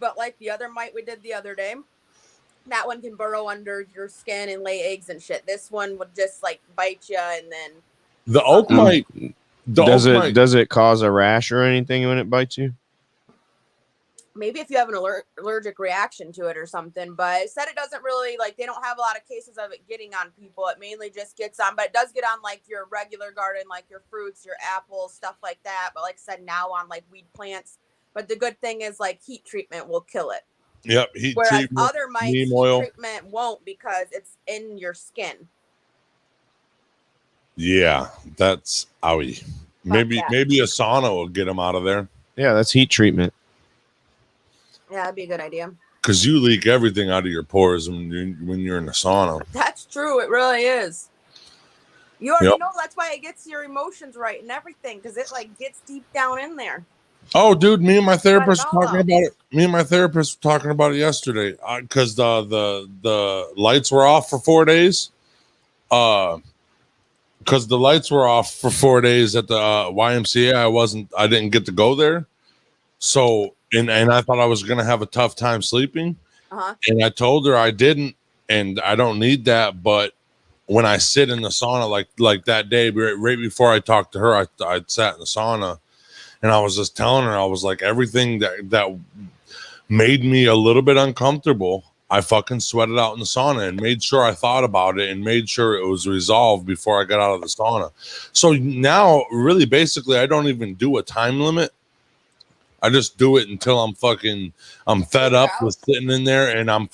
But like the other mite we did the other day, that one can burrow under your skin and lay eggs and shit. This one would just like bite you, and then the oak mite. Does it cause a rash or anything when it bites you? Maybe if you have an allergic reaction to it or something. But it said it doesn't really, like, they don't have a lot of cases of it getting on people. It mainly just gets on, but it does get on like your regular garden, like your fruits, your apples, stuff like that. But like I said, now on like weed plants. But the good thing is like heat treatment will kill it. Yep, heat Whereas treatment, other mites, neem heat oil. treatment won't, because it's in your skin. Yeah, that's owie. Maybe a sauna will get them out of there. Yeah, that's heat treatment. Yeah, that'd be a good idea. Because you leak everything out of your pores when you're in the sauna. That's true. It really is. You already know that's why it gets your emotions right and everything, because it like gets deep down in there. Oh, dude, me and my therapist were talking about it. Me and my therapist were talking about it yesterday, because the lights were off for 4 days. Because the lights were off for 4 days at the YMCA. I didn't get to go there. So, and I thought I was going to have a tough time sleeping. Uh-huh. And I told her I didn't, and I don't need that. But when I sit in the sauna, like that day, right before I talked to her, I sat in the sauna, and I was just telling her, I was like, everything that made me a little bit uncomfortable, I fucking sweated out in the sauna and made sure I thought about it and made sure it was resolved before I got out of the sauna. So now, really, basically, I don't even do a time limit. I just do it until I'm fed up with sitting in there, and I'm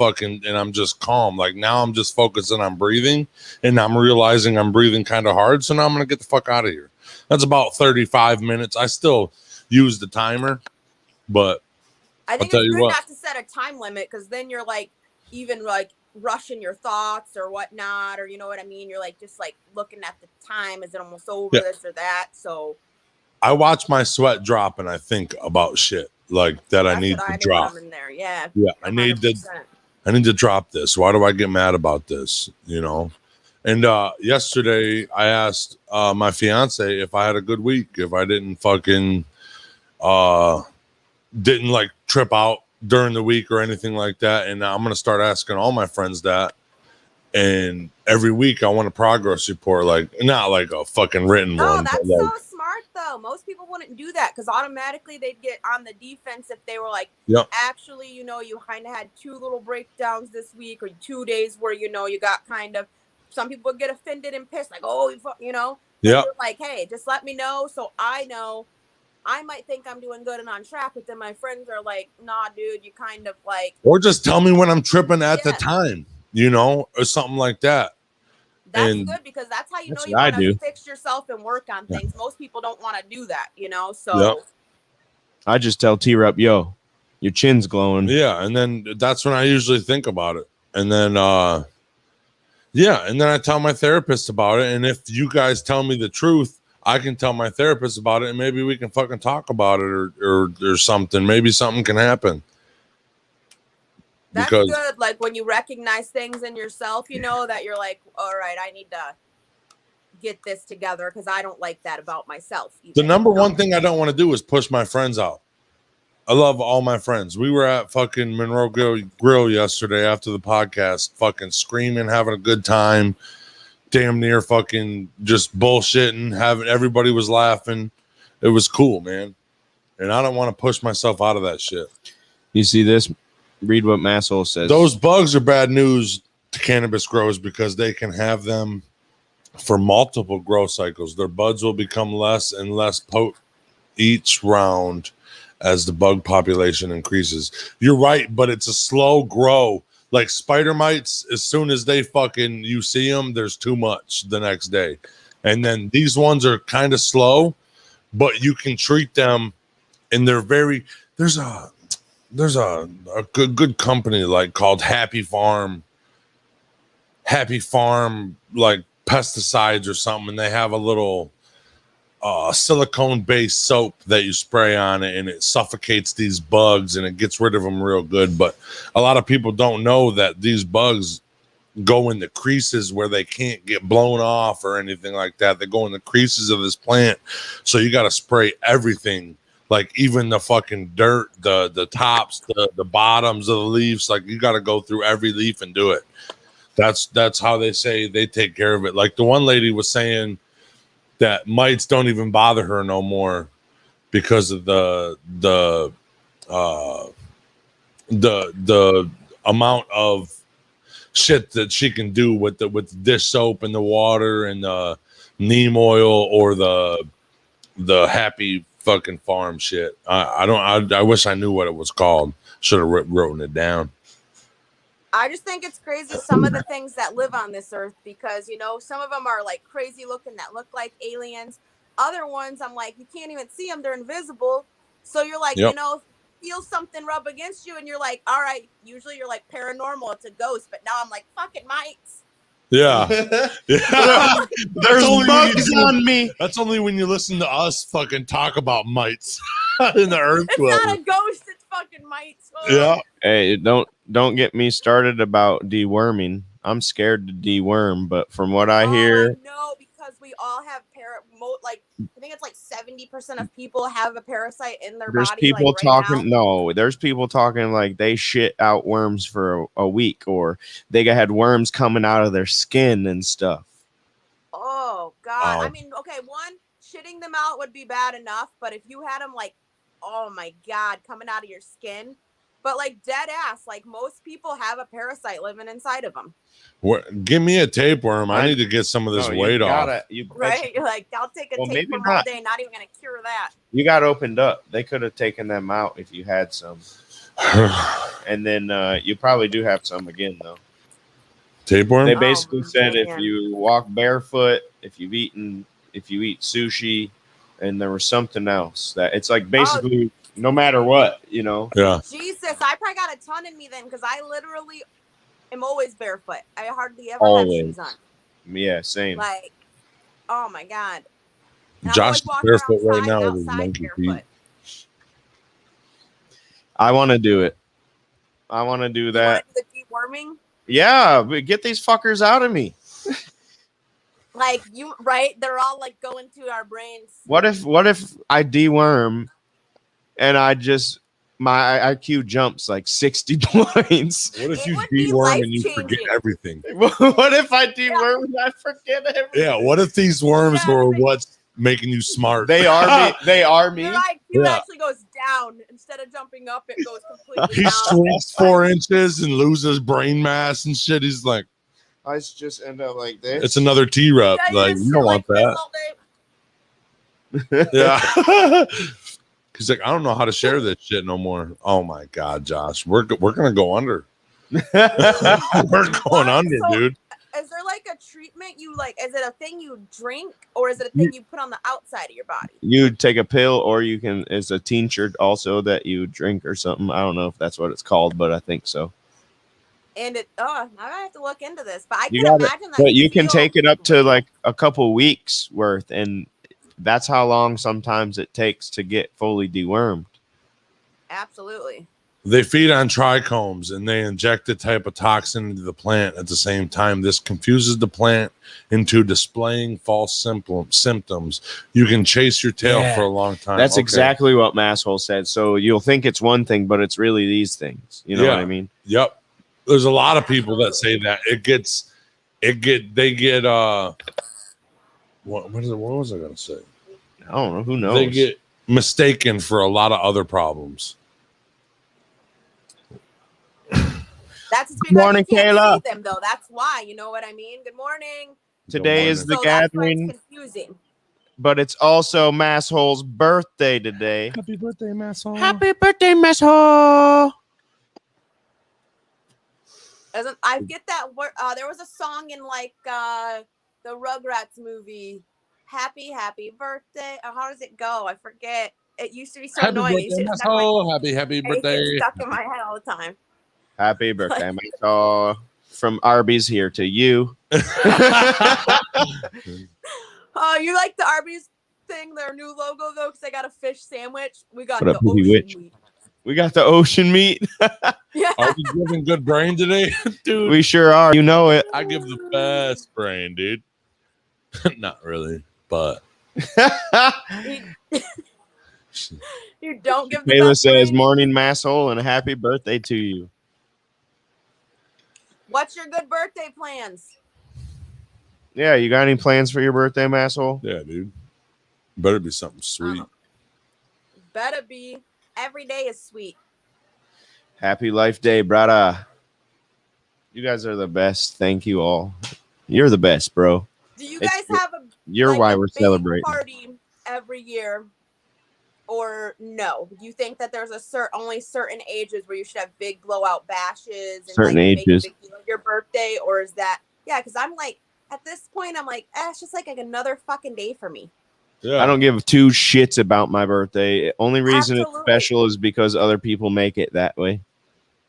just calm. Like now I'm just focusing on breathing, and I'm realizing I'm breathing kind of hard. So now I'm going to get the fuck out of here. That's about 35 minutes. I still use the timer, but I think it's good not to set a time limit, because then you're like even like rushing your thoughts or whatnot, or you know what I mean? You're like just like looking at the time. Is it almost over, this or that? So I watch my sweat drop and I think about shit like that. I need to drop. in there. Yeah. I need to drop this. Why do I get mad about this? And yesterday I asked my fiance if I had a good week, if I didn't fucking didn't like trip out during the week or anything like that. And I'm going to start asking all my friends that. And every week I want a progress report, like not like a fucking written one. Oh, that's so smart though. Most people wouldn't do that, because automatically they'd get on the defense if they were like, actually, you kind of had 2 little breakdowns this week, or 2 days where, you got kind of, some people get offended and pissed, like, oh, Yeah. Like, hey, just let me know so I know. I might think I'm doing good and on track, but then my friends are like, nah, dude, you kind of like. Or just tell me when I'm tripping at the time, or something like that. That's good, because that's how you want to fix yourself and work on things. Most people don't want to do that, so. I just tell T-Rup, yo, your chin's glowing. Yeah, and then that's when I usually think about it. And then, and then I tell my therapist about it. And if you guys tell me the truth, I can tell my therapist about it, and maybe we can fucking talk about it or something. Maybe something can happen. That's because good. Like when you recognize things in yourself, you know, that you're like, all right, I need to get this together because I don't like that about myself. the Even, number you know? one thing I don't want to do is push my friends out. I love all my friends. We were at fucking Monroe Grill yesterday after the podcast, fucking screaming, having a good time, damn near fucking just bullshitting, having everybody was laughing. It was cool, man. And I don't want to push myself out of that shit. You see this? Read what Masshole says. Those bugs are bad news to cannabis growers because they can have them for multiple grow cycles. Their buds will become less and less potent each round as the bug population increases. You're right, but it's a slow grow. Like spider mites, as soon as they fucking you see them, there's too much the next day. And then these ones are kind of slow, but you can treat them, and they're very. There's a good company like called Happy Farm like pesticides or something, and they have a little silicone based soap that you spray on it, and it suffocates these bugs and it gets rid of them real good. But a lot of people don't know that these bugs go in the creases where they can't get blown off or anything like that. They go in the creases of this plant, so you got to spray everything, like even the fucking dirt, the tops, the bottoms of the leaves. Like you got to go through every leaf and do it. That's how they say they take care of it. Like the one lady was saying that mites don't even bother her no more because of the amount of shit that she can do with the dish soap and the water and the neem oil or the Happy fucking Farm shit. I wish I knew what it was called. Should have written it down. I just think it's crazy some of the things that live on this earth because, you know, some of them are like crazy looking that look like aliens. Other ones, I'm like, you can't even see them. They're invisible. So you're like, Yep. you know, feel something rub against you and you're like, all right, usually you're like paranormal. It's a ghost. But now I'm like, fucking mites. Yeah. Yeah. There's bugs on me. That's only when you listen to us fucking talk about mites in the earth. It's not a ghost. It's fucking mites. Oh. Yeah. Hey, don't get me started about deworming. I'm scared to deworm, but from what I hear, No, because we all have like I think it's like 70% of people have a parasite in their there's body. people like, right talking. now. No, there's people talking like they shit out worms for a week, or they had worms coming out of their skin and stuff. Oh God! Wow. I mean, okay, one, shitting them out would be bad enough, but if you had them like, oh my God, coming out of your skin, but like dead ass, like most people have a parasite living inside of them. Give me a tapeworm. I need to get some of this weight off. Right? You're like, I'll take a tapeworm all day. Not even gonna cure that. You got opened up. They could have taken them out if you had some, and then you probably do have some again though. Tapeworm. They basically said man. if you walk barefoot, if you eat sushi, and there was something else that it's like basically no matter what, you know. Yeah. Jesus, I probably got a ton in me then because I literally am always barefoot. I hardly ever Always. have shoes on. Yeah, same. Like, oh my God. And I'm Josh always is walking barefoot right now outside with his monkey barefoot. feet. I want to do it. I want to do that. You wanna do the deworming? Yeah, but get these fuckers out of me. Like you, right? They're all like going to our brains. What if I deworm and I just my IQ jumps like 60 points? What if It you would be deworm and you forget life-changing. everything? What if I deworm and I forget everything? Yeah. What if these worms Yeah, were they- what's making you smart? They are me. They are me. Your IQ Yeah. actually goes down instead of jumping up. It goes completely He down. shrinks 4 inches and loses brain mass and shit. He's like, I just end up like this. it's another T-rep. Yeah, Like, just you don't sit want like this that. all day. Yeah. He's like, I don't know how to share this shit no more. Oh my God, Josh, we're gonna go under. We're going under, So- dude. Is there like a treatment you like? Is it a thing you drink or is it a thing you put on the outside of your body? You take a pill, or you can. It's a tincture also that you drink or something. I don't know if that's what it's called, but I think so. And it, I have to look into this, but I You can got it. imagine that. But you can feel- take it up to like a couple weeks worth, and that's how long sometimes it takes to get fully dewormed. Absolutely. They feed on trichomes and they inject a type of toxin into the plant at the same time. This confuses the plant into displaying false symptoms. You can chase your tail for a long time. That's exactly what Masshole said. So you'll think it's one thing, but it's really these things. You know what I mean? Yep. There's a lot of people that say that. What was I going to say? I don't know. Who knows? They get mistaken for a lot of other problems. That's because morning, you can't Kayla. see them, though. That's why. You know what I mean? Good morning. Today is the So that's why gathering, it's confusing. but it's also Masshole's birthday today. Happy birthday, Masshole. Happy birthday, Masshole. I get that word. There was a song in like the Rugrats movie, "Happy Birthday." How does it go? I forget. It used to be so annoying. Birthday, Masshole. Happy It birthday. gets stuck in my head all the time. Happy birthday, Masshole. From Arby's here to you. Oh, you like the Arby's thing? Their new logo though, because they got a fish sandwich. We got What the up, Piggy ocean Witch? meat. We got the ocean meat. Yeah. Are we giving good brain today? Dude, We sure are. You know it. I give the best brain, dude. Not really, but You don't give the Kayla best says, brain. morning, Masshole, and a happy birthday to you. What's your good birthday plans? Yeah, you got any plans for your birthday, Masshole? yeah, dude. Better be something sweet. Better be. Every day is sweet. Happy Life Day, brother. You guys are the best. Thank you all. You're the best, bro. Do you guys have a You're like why a we're big celebrating. party every year, or no? Do you think that there's only certain ages where you should have big blowout bashes and Certain like make a ages. big deal of your birthday, or is that Because I'm like at this point I'm like it's just like another fucking day for me. Yeah. I don't give two shits about my birthday. Only reason it's Absolutely. special is because other people make it that way.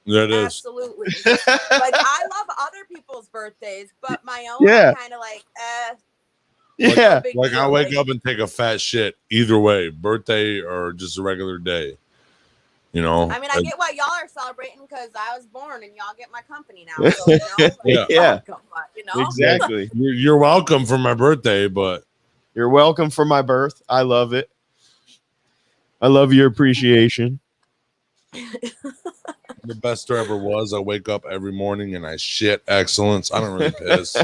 That is. Absolutely. Like I love other people's birthdays, but my own Yeah. I'm kind of like Yeah. big Like I deal. wake Like, up and take a fat shit either way, birthday or just a regular day. You know. I mean, I get why y'all are celebrating because I was born and y'all get my company now. So, you know, like, Yeah. Yeah. welcome, but, you know? Exactly. You're welcome for my birthday, but You're welcome for my birth. I love it. I love your appreciation. the best there ever was. I wake up every morning and I shit excellence. I don't really piss,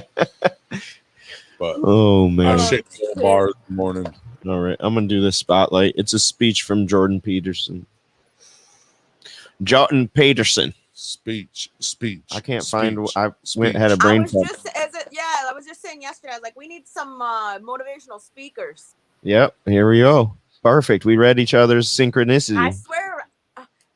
but Oh I man. shit in bars in the morning. All right. I'm gonna do the spotlight. It's a speech from Jordan Peterson. Jordan Peterson. Speech. I can't speech, find. I speech. had a I brain was fart. I was just saying yesterday, I was like, we need some motivational speakers. Yep. Here we go. Perfect. We read each other's I synchronicity. swear.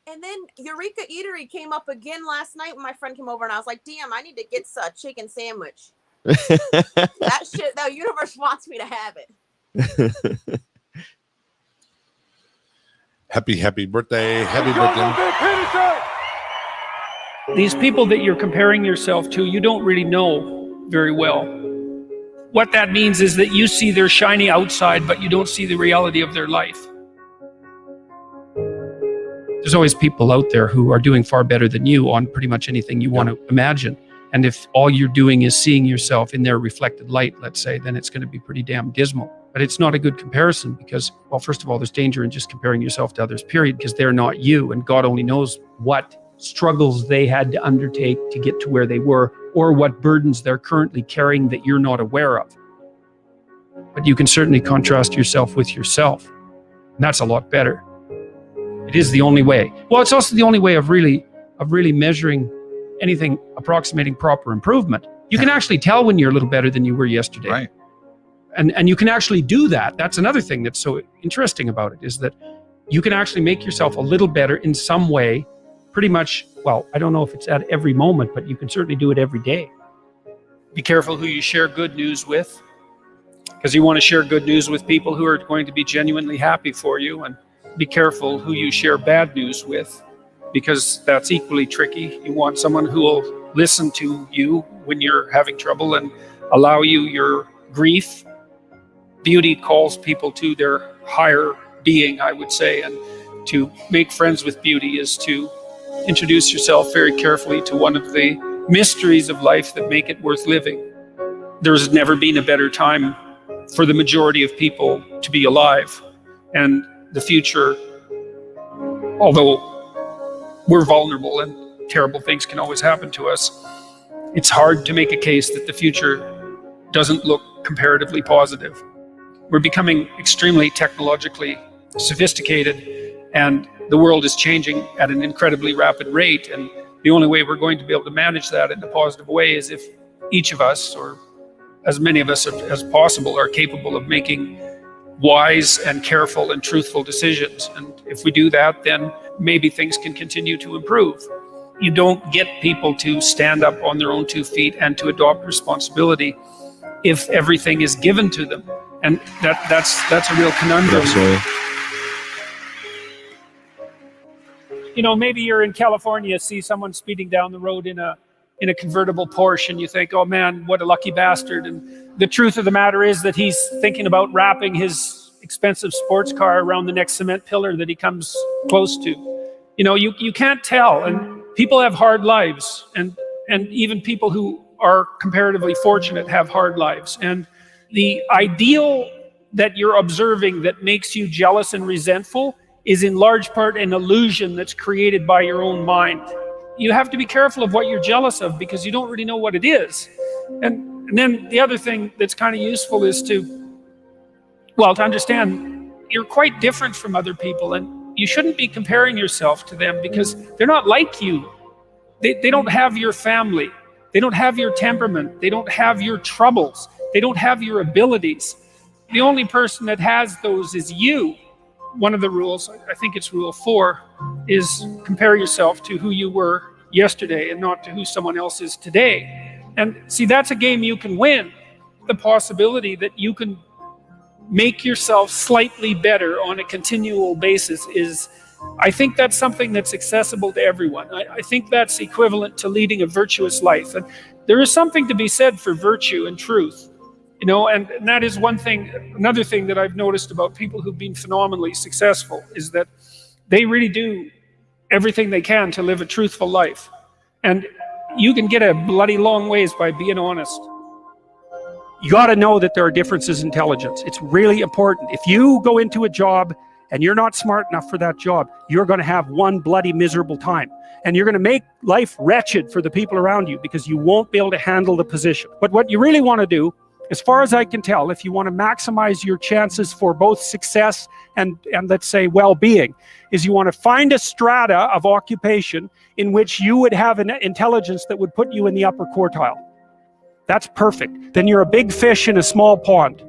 And then Eureka Eatery came up again last night when my friend came over, and I was like, damn, I need to get a chicken sandwich. That shit, the universe wants me to have it. Happy birthday. Happy birthday. These people that you're comparing yourself to, you don't really know very well. What that means is that you see their shiny outside, but you don't see the reality of their life. There's always people out there who are doing far better than you on pretty much anything you want to imagine. And if all you're doing is seeing yourself in their reflected light, let's say, then it's going to be pretty damn dismal. But it's not a good comparison because, well, first of all, there's danger in just comparing yourself to others, period, because they're not you. And God only knows what struggles they had to undertake to get to where they were, or what burdens they're currently carrying that you're not aware of. But you can certainly contrast yourself with yourself. And that's a lot better. It is the only way. Well, it's also the only way of really measuring anything approximating proper improvement. You can actually tell when you're a little better than you were yesterday. Right. And you can actually do that. That's another thing that's so interesting about it, is that you can actually make yourself a little better in some way, pretty much, well, I don't know if it's at every moment, but you can certainly do it every day. Be careful who you share good news with, because you want to share good news with people who are going to be genuinely happy for you. And be careful who you share bad news with, because that's equally tricky. You want someone who will listen to you when you're having trouble and allow you your grief. Beauty calls people to their higher being, I would say, and to make friends with beauty is to introduce yourself very carefully to one of the mysteries of life that make it worth living. There's never been a better time for the majority of people to be alive. And the future, although we're vulnerable and terrible things can always happen to us, it's hard to make a case that the future doesn't look comparatively positive. We're becoming extremely technologically sophisticated, and the world is changing at an incredibly rapid rate. And the only way we're going to be able to manage that in a positive way is if each of us, or as many of us as possible, are capable of making wise and careful and truthful decisions. And if we do that, then maybe things can continue to improve. You don't get people to stand up on their own 2 feet and to adopt responsibility if everything is given to them. And that's a real conundrum. Absolutely. You know, maybe you're in California, see someone speeding down the road in a convertible Porsche, and you think, oh man, what a lucky bastard. And the truth of the matter is that he's thinking about wrapping his expensive sports car around the next cement pillar that he comes close to. You know, you can't tell. And people have hard lives, and even people who are comparatively fortunate have hard lives. And the ideal that you're observing that makes you jealous and resentful is in large part an illusion that's created by your own mind. You have to be careful of what you're jealous of, because you don't really know what it is. And then the other thing that's kind of useful is to understand you're quite different from other people, and you shouldn't be comparing yourself to them because they're not like you. They don't have your family. They don't have your temperament. They don't have your troubles. They don't have your abilities. The only person that has those is you. One of the rules, I think it's rule 4, is compare yourself to who you were yesterday and not to who someone else is today. And see, that's a game you can win. The possibility that you can make yourself slightly better on a continual basis is, I think that's something that's accessible to everyone. I think that's equivalent to leading a virtuous life. And there is something to be said for virtue and truth. You know, and that is one thing. Another thing that I've noticed about people who've been phenomenally successful is that they really do everything they can to live a truthful life. And you can get a bloody long ways by being honest. You got to know that there are differences in intelligence. It's really important. If you go into a job and you're not smart enough for that job, you're going to have one bloody miserable time. And you're going to make life wretched for the people around you because you won't be able to handle the position. But what you really want to do, as far as I can tell, if you want to maximize your chances for both success and let's say well-being, is you want to find a strata of occupation in which you would have an intelligence that would put you in the upper quartile. That's perfect. Then you're a big fish in a small pond.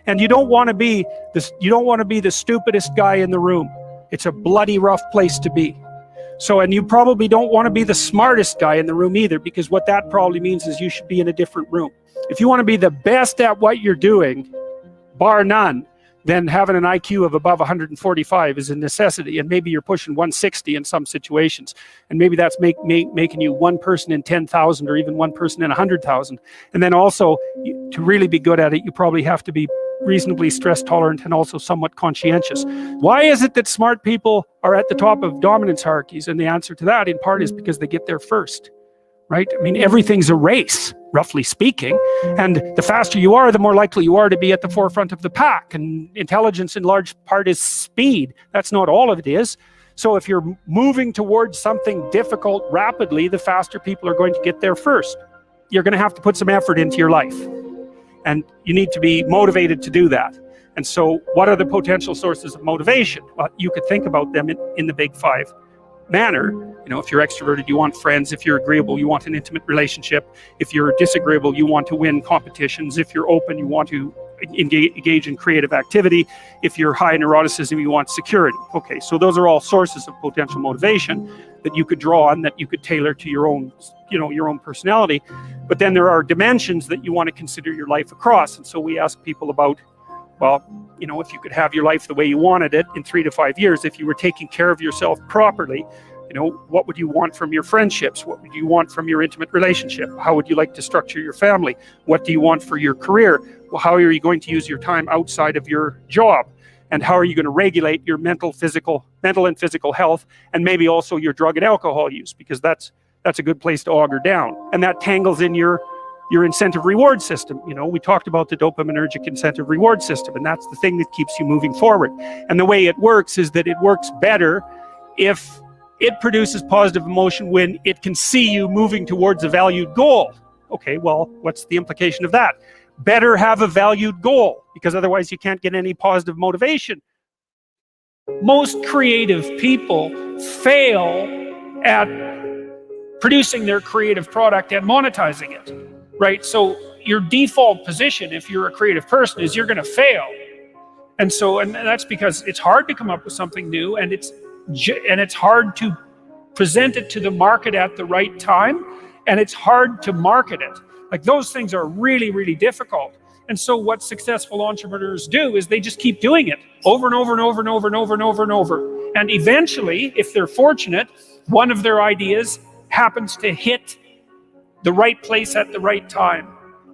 And you don't want to be the stupidest guy in the room. It's a bloody rough place to be. So, and you probably don't want to be the smartest guy in the room either, because what that probably means is you should be in a different room. If you want to be the best at what you're doing, bar none, then having an IQ of above 145 is a necessity. And maybe you're pushing 160 in some situations. And maybe that's making you one person in 10,000 or even one person in 100,000. And then also, to really be good at it, you probably have to be reasonably stress tolerant and also somewhat conscientious. Why is it that smart people are at the top of dominance hierarchies? And the answer to that, in part, is because they get there first. Right? I mean, everything's a race, roughly speaking. And the faster you are, the more likely you are to be at the forefront of the pack. And intelligence in large part is speed. That's not all of it is. So if you're moving towards something difficult rapidly, the faster people are going to get there first. You're going to have to put some effort into your life. And you need to be motivated to do that. And so what are the potential sources of motivation? Well, you could think about them in the big 5 manner. You know, if you're extroverted, you want friends. If you're agreeable, you want an intimate relationship. If you're disagreeable, you want to win competitions. If you're open, you want to engage in creative activity. If you're high in neuroticism, you want security. Okay, so those are all sources of potential motivation that you could draw on, that you could tailor to your own, your own personality. But then there are dimensions that you want to consider your life across. And so we ask people about, well, if you could have your life the way you wanted it in 3 to 5 years, if you were taking care of yourself properly, what would you want from your friendships? What would you want from your intimate relationship? How would you like to structure your family? What do you want for your career? Well, how are you going to use your time outside of your job? And how are you going to regulate your mental and physical health, and maybe also your drug and alcohol use, because that's a good place to auger down. And that tangles in your incentive reward system. You know, we talked about the dopaminergic incentive reward system, and that's the thing that keeps you moving forward. And the way it works is that it works better if it produces positive emotion when it can see you moving towards a valued goal. Okay, well, what's the implication of that? Better have a valued goal, because otherwise you can't get any positive motivation. Most creative people fail at producing their creative product and monetizing it, right? So your default position, if you're a creative person, is you're going to fail. And that's because it's hard to come up with something new, and it's hard to present it to the market at the right time, and it's hard to market it. Like, those things are really, really difficult. And so what successful entrepreneurs do is they just keep doing it over and over and over and over and over and over and over. And eventually, if they're fortunate, one of their ideas happens to hit the right place at the right time.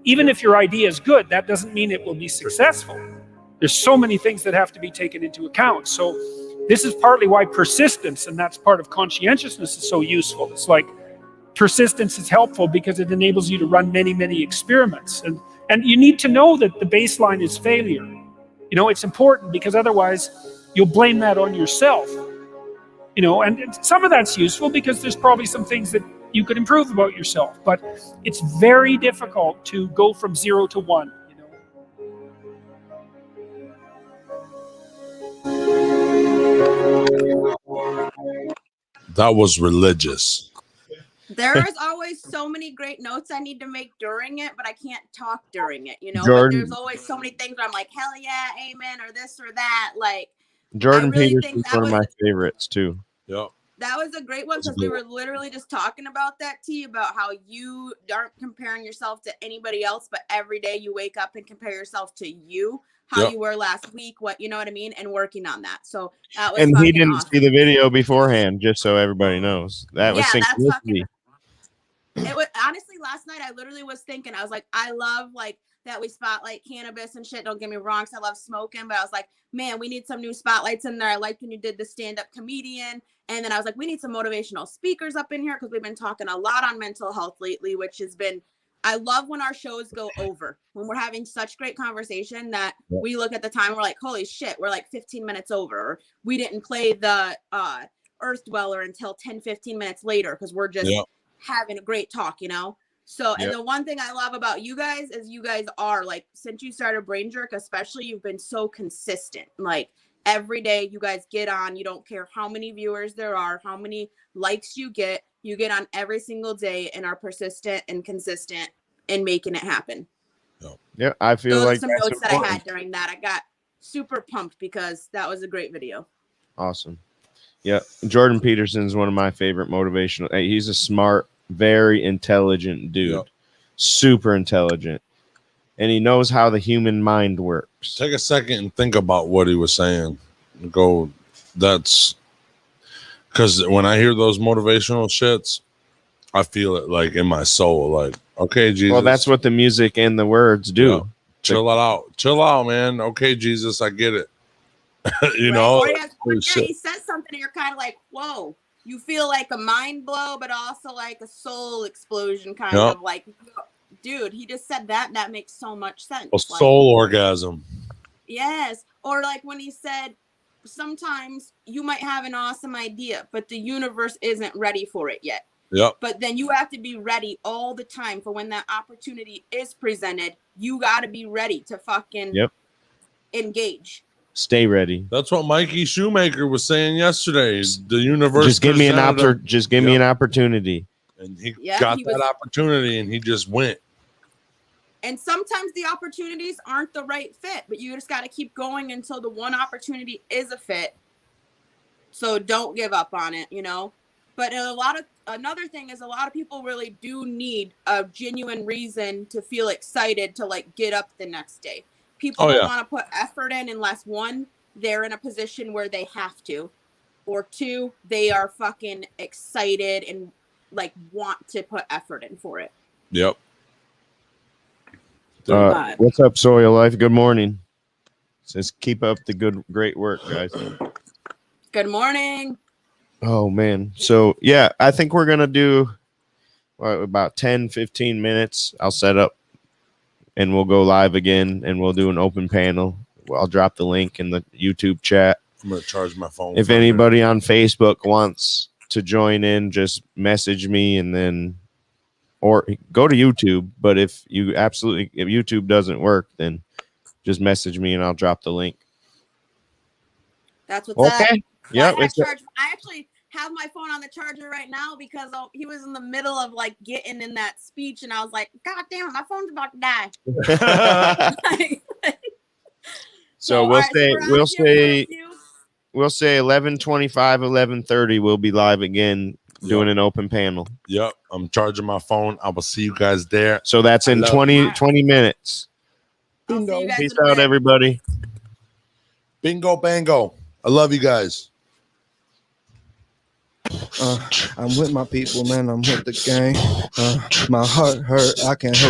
Even if your idea is good, that doesn't mean it will be successful. There's so many things that have to be taken into account. So this is partly why persistence, and that's part of conscientiousness, is so useful. It's like, persistence is helpful because it enables you to run many, many experiments. And you need to know that the baseline is failure. You know, it's important, because otherwise you'll blame that on yourself. You know, and some of that's useful because there's probably some things that you could improve about yourself. But it's very difficult to go from 0 to 1. That was religious. There is always so many great notes I need to make during it, but I can't talk during it, you know. Jordan, but there's always so many things where I'm like, hell yeah, amen, or this or that. Like, Jordan really Peterson's one of my favorites too. Yep. That was a great one, because we were literally just talking about that, T, about how you aren't comparing yourself to anybody else, but every day you wake up and compare yourself to you, how you were last week, what, you know what I mean, and working on that. So that was and he didn't awesome. see the video beforehand, just so everybody knows. That was synchronicity. It was honestly, last night I literally was thinking, I was like, I love like that we spotlight cannabis and shit. Don't get me wrong, because I love smoking, but I was like, man, we need some new spotlights in there. I liked when you did the stand-up comedian. And then I was like, we need some motivational speakers up in here, because we've been talking a lot on mental health lately, which has been, I love when our shows go over, when we're having such great conversation that we look at the time, we're like, holy shit, we're like 15 minutes over. Or we didn't play the Earth Dweller until 10-15 minutes later, because we're just having a great talk, you know? So, and the one thing I love about you guys is you guys are like, since you started Brain Jerk, especially, you've been so consistent. Like, every day you guys get on, you don't care how many viewers there are, how many likes you get on every single day, and are persistent and consistent in making it happen. Yeah, I feel those like are some notes that I had during that. I got super pumped because that was a great video. Awesome. Yeah, Jordan Peterson is one of my favorite motivational. He's a smart, very intelligent dude, super intelligent, and he knows how the human mind works. Take a second and think about what he was saying. Go, that's because when I hear those motivational shits, I feel it like in my soul. Like, okay, Jesus. Well, that's what the music and the words do. Yeah. Chill out, man. Okay, Jesus, I get it. you know, or he says something and you're kind of like, whoa. You feel like a mind blow, but also like a soul explosion, kind of like, dude, he just said that. That makes so much sense. A soul orgasm. Yes. Or like when he said, sometimes you might have an awesome idea, but the universe isn't ready for it yet. Yep. But then you have to be ready all the time for when that opportunity is presented. You got to be ready to fucking engage. Stay ready. That's what Mikey Shoemaker was saying yesterday. The universe just give me an me an opportunity. And he got that opportunity and he just went. And sometimes the opportunities aren't the right fit, but you just got to keep going until the one opportunity is a fit. So don't give up on it, you know. But another thing is a lot of people really do need a genuine reason to feel excited to like get up the next day. People don't want to put effort in unless one, they're in a position where they have to, or two, they are fucking excited and like want to put effort in for it. Yep. What's up, Soil Life? Good morning. Just keep up the great work, guys. Good morning. Oh man. So yeah, I think we're gonna do about 10-15 minutes. I'll set up and we'll go live again and we'll do an open panel. I'll drop the link in the YouTube chat. I'm gonna charge my phone. If anybody on Facebook wants to join in, just message me and then or go to YouTube. But if YouTube doesn't work, then just message me and I'll drop the link. That's what's up. Yeah. I actually have my phone on the charger right now because he was in the middle of like getting in that speech, and I was like, "God damn it, my phone's about to die." So we'll say 11:25, 11:30. We'll be live again doing an open panel. Yep, I'm charging my phone. I will see you guys there. So that's in 20 minutes. Bingo. Peace out, everybody. Bingo, bango. I love you guys. I'm with my people, man. I'm with the gang. My heart hurt. I can't help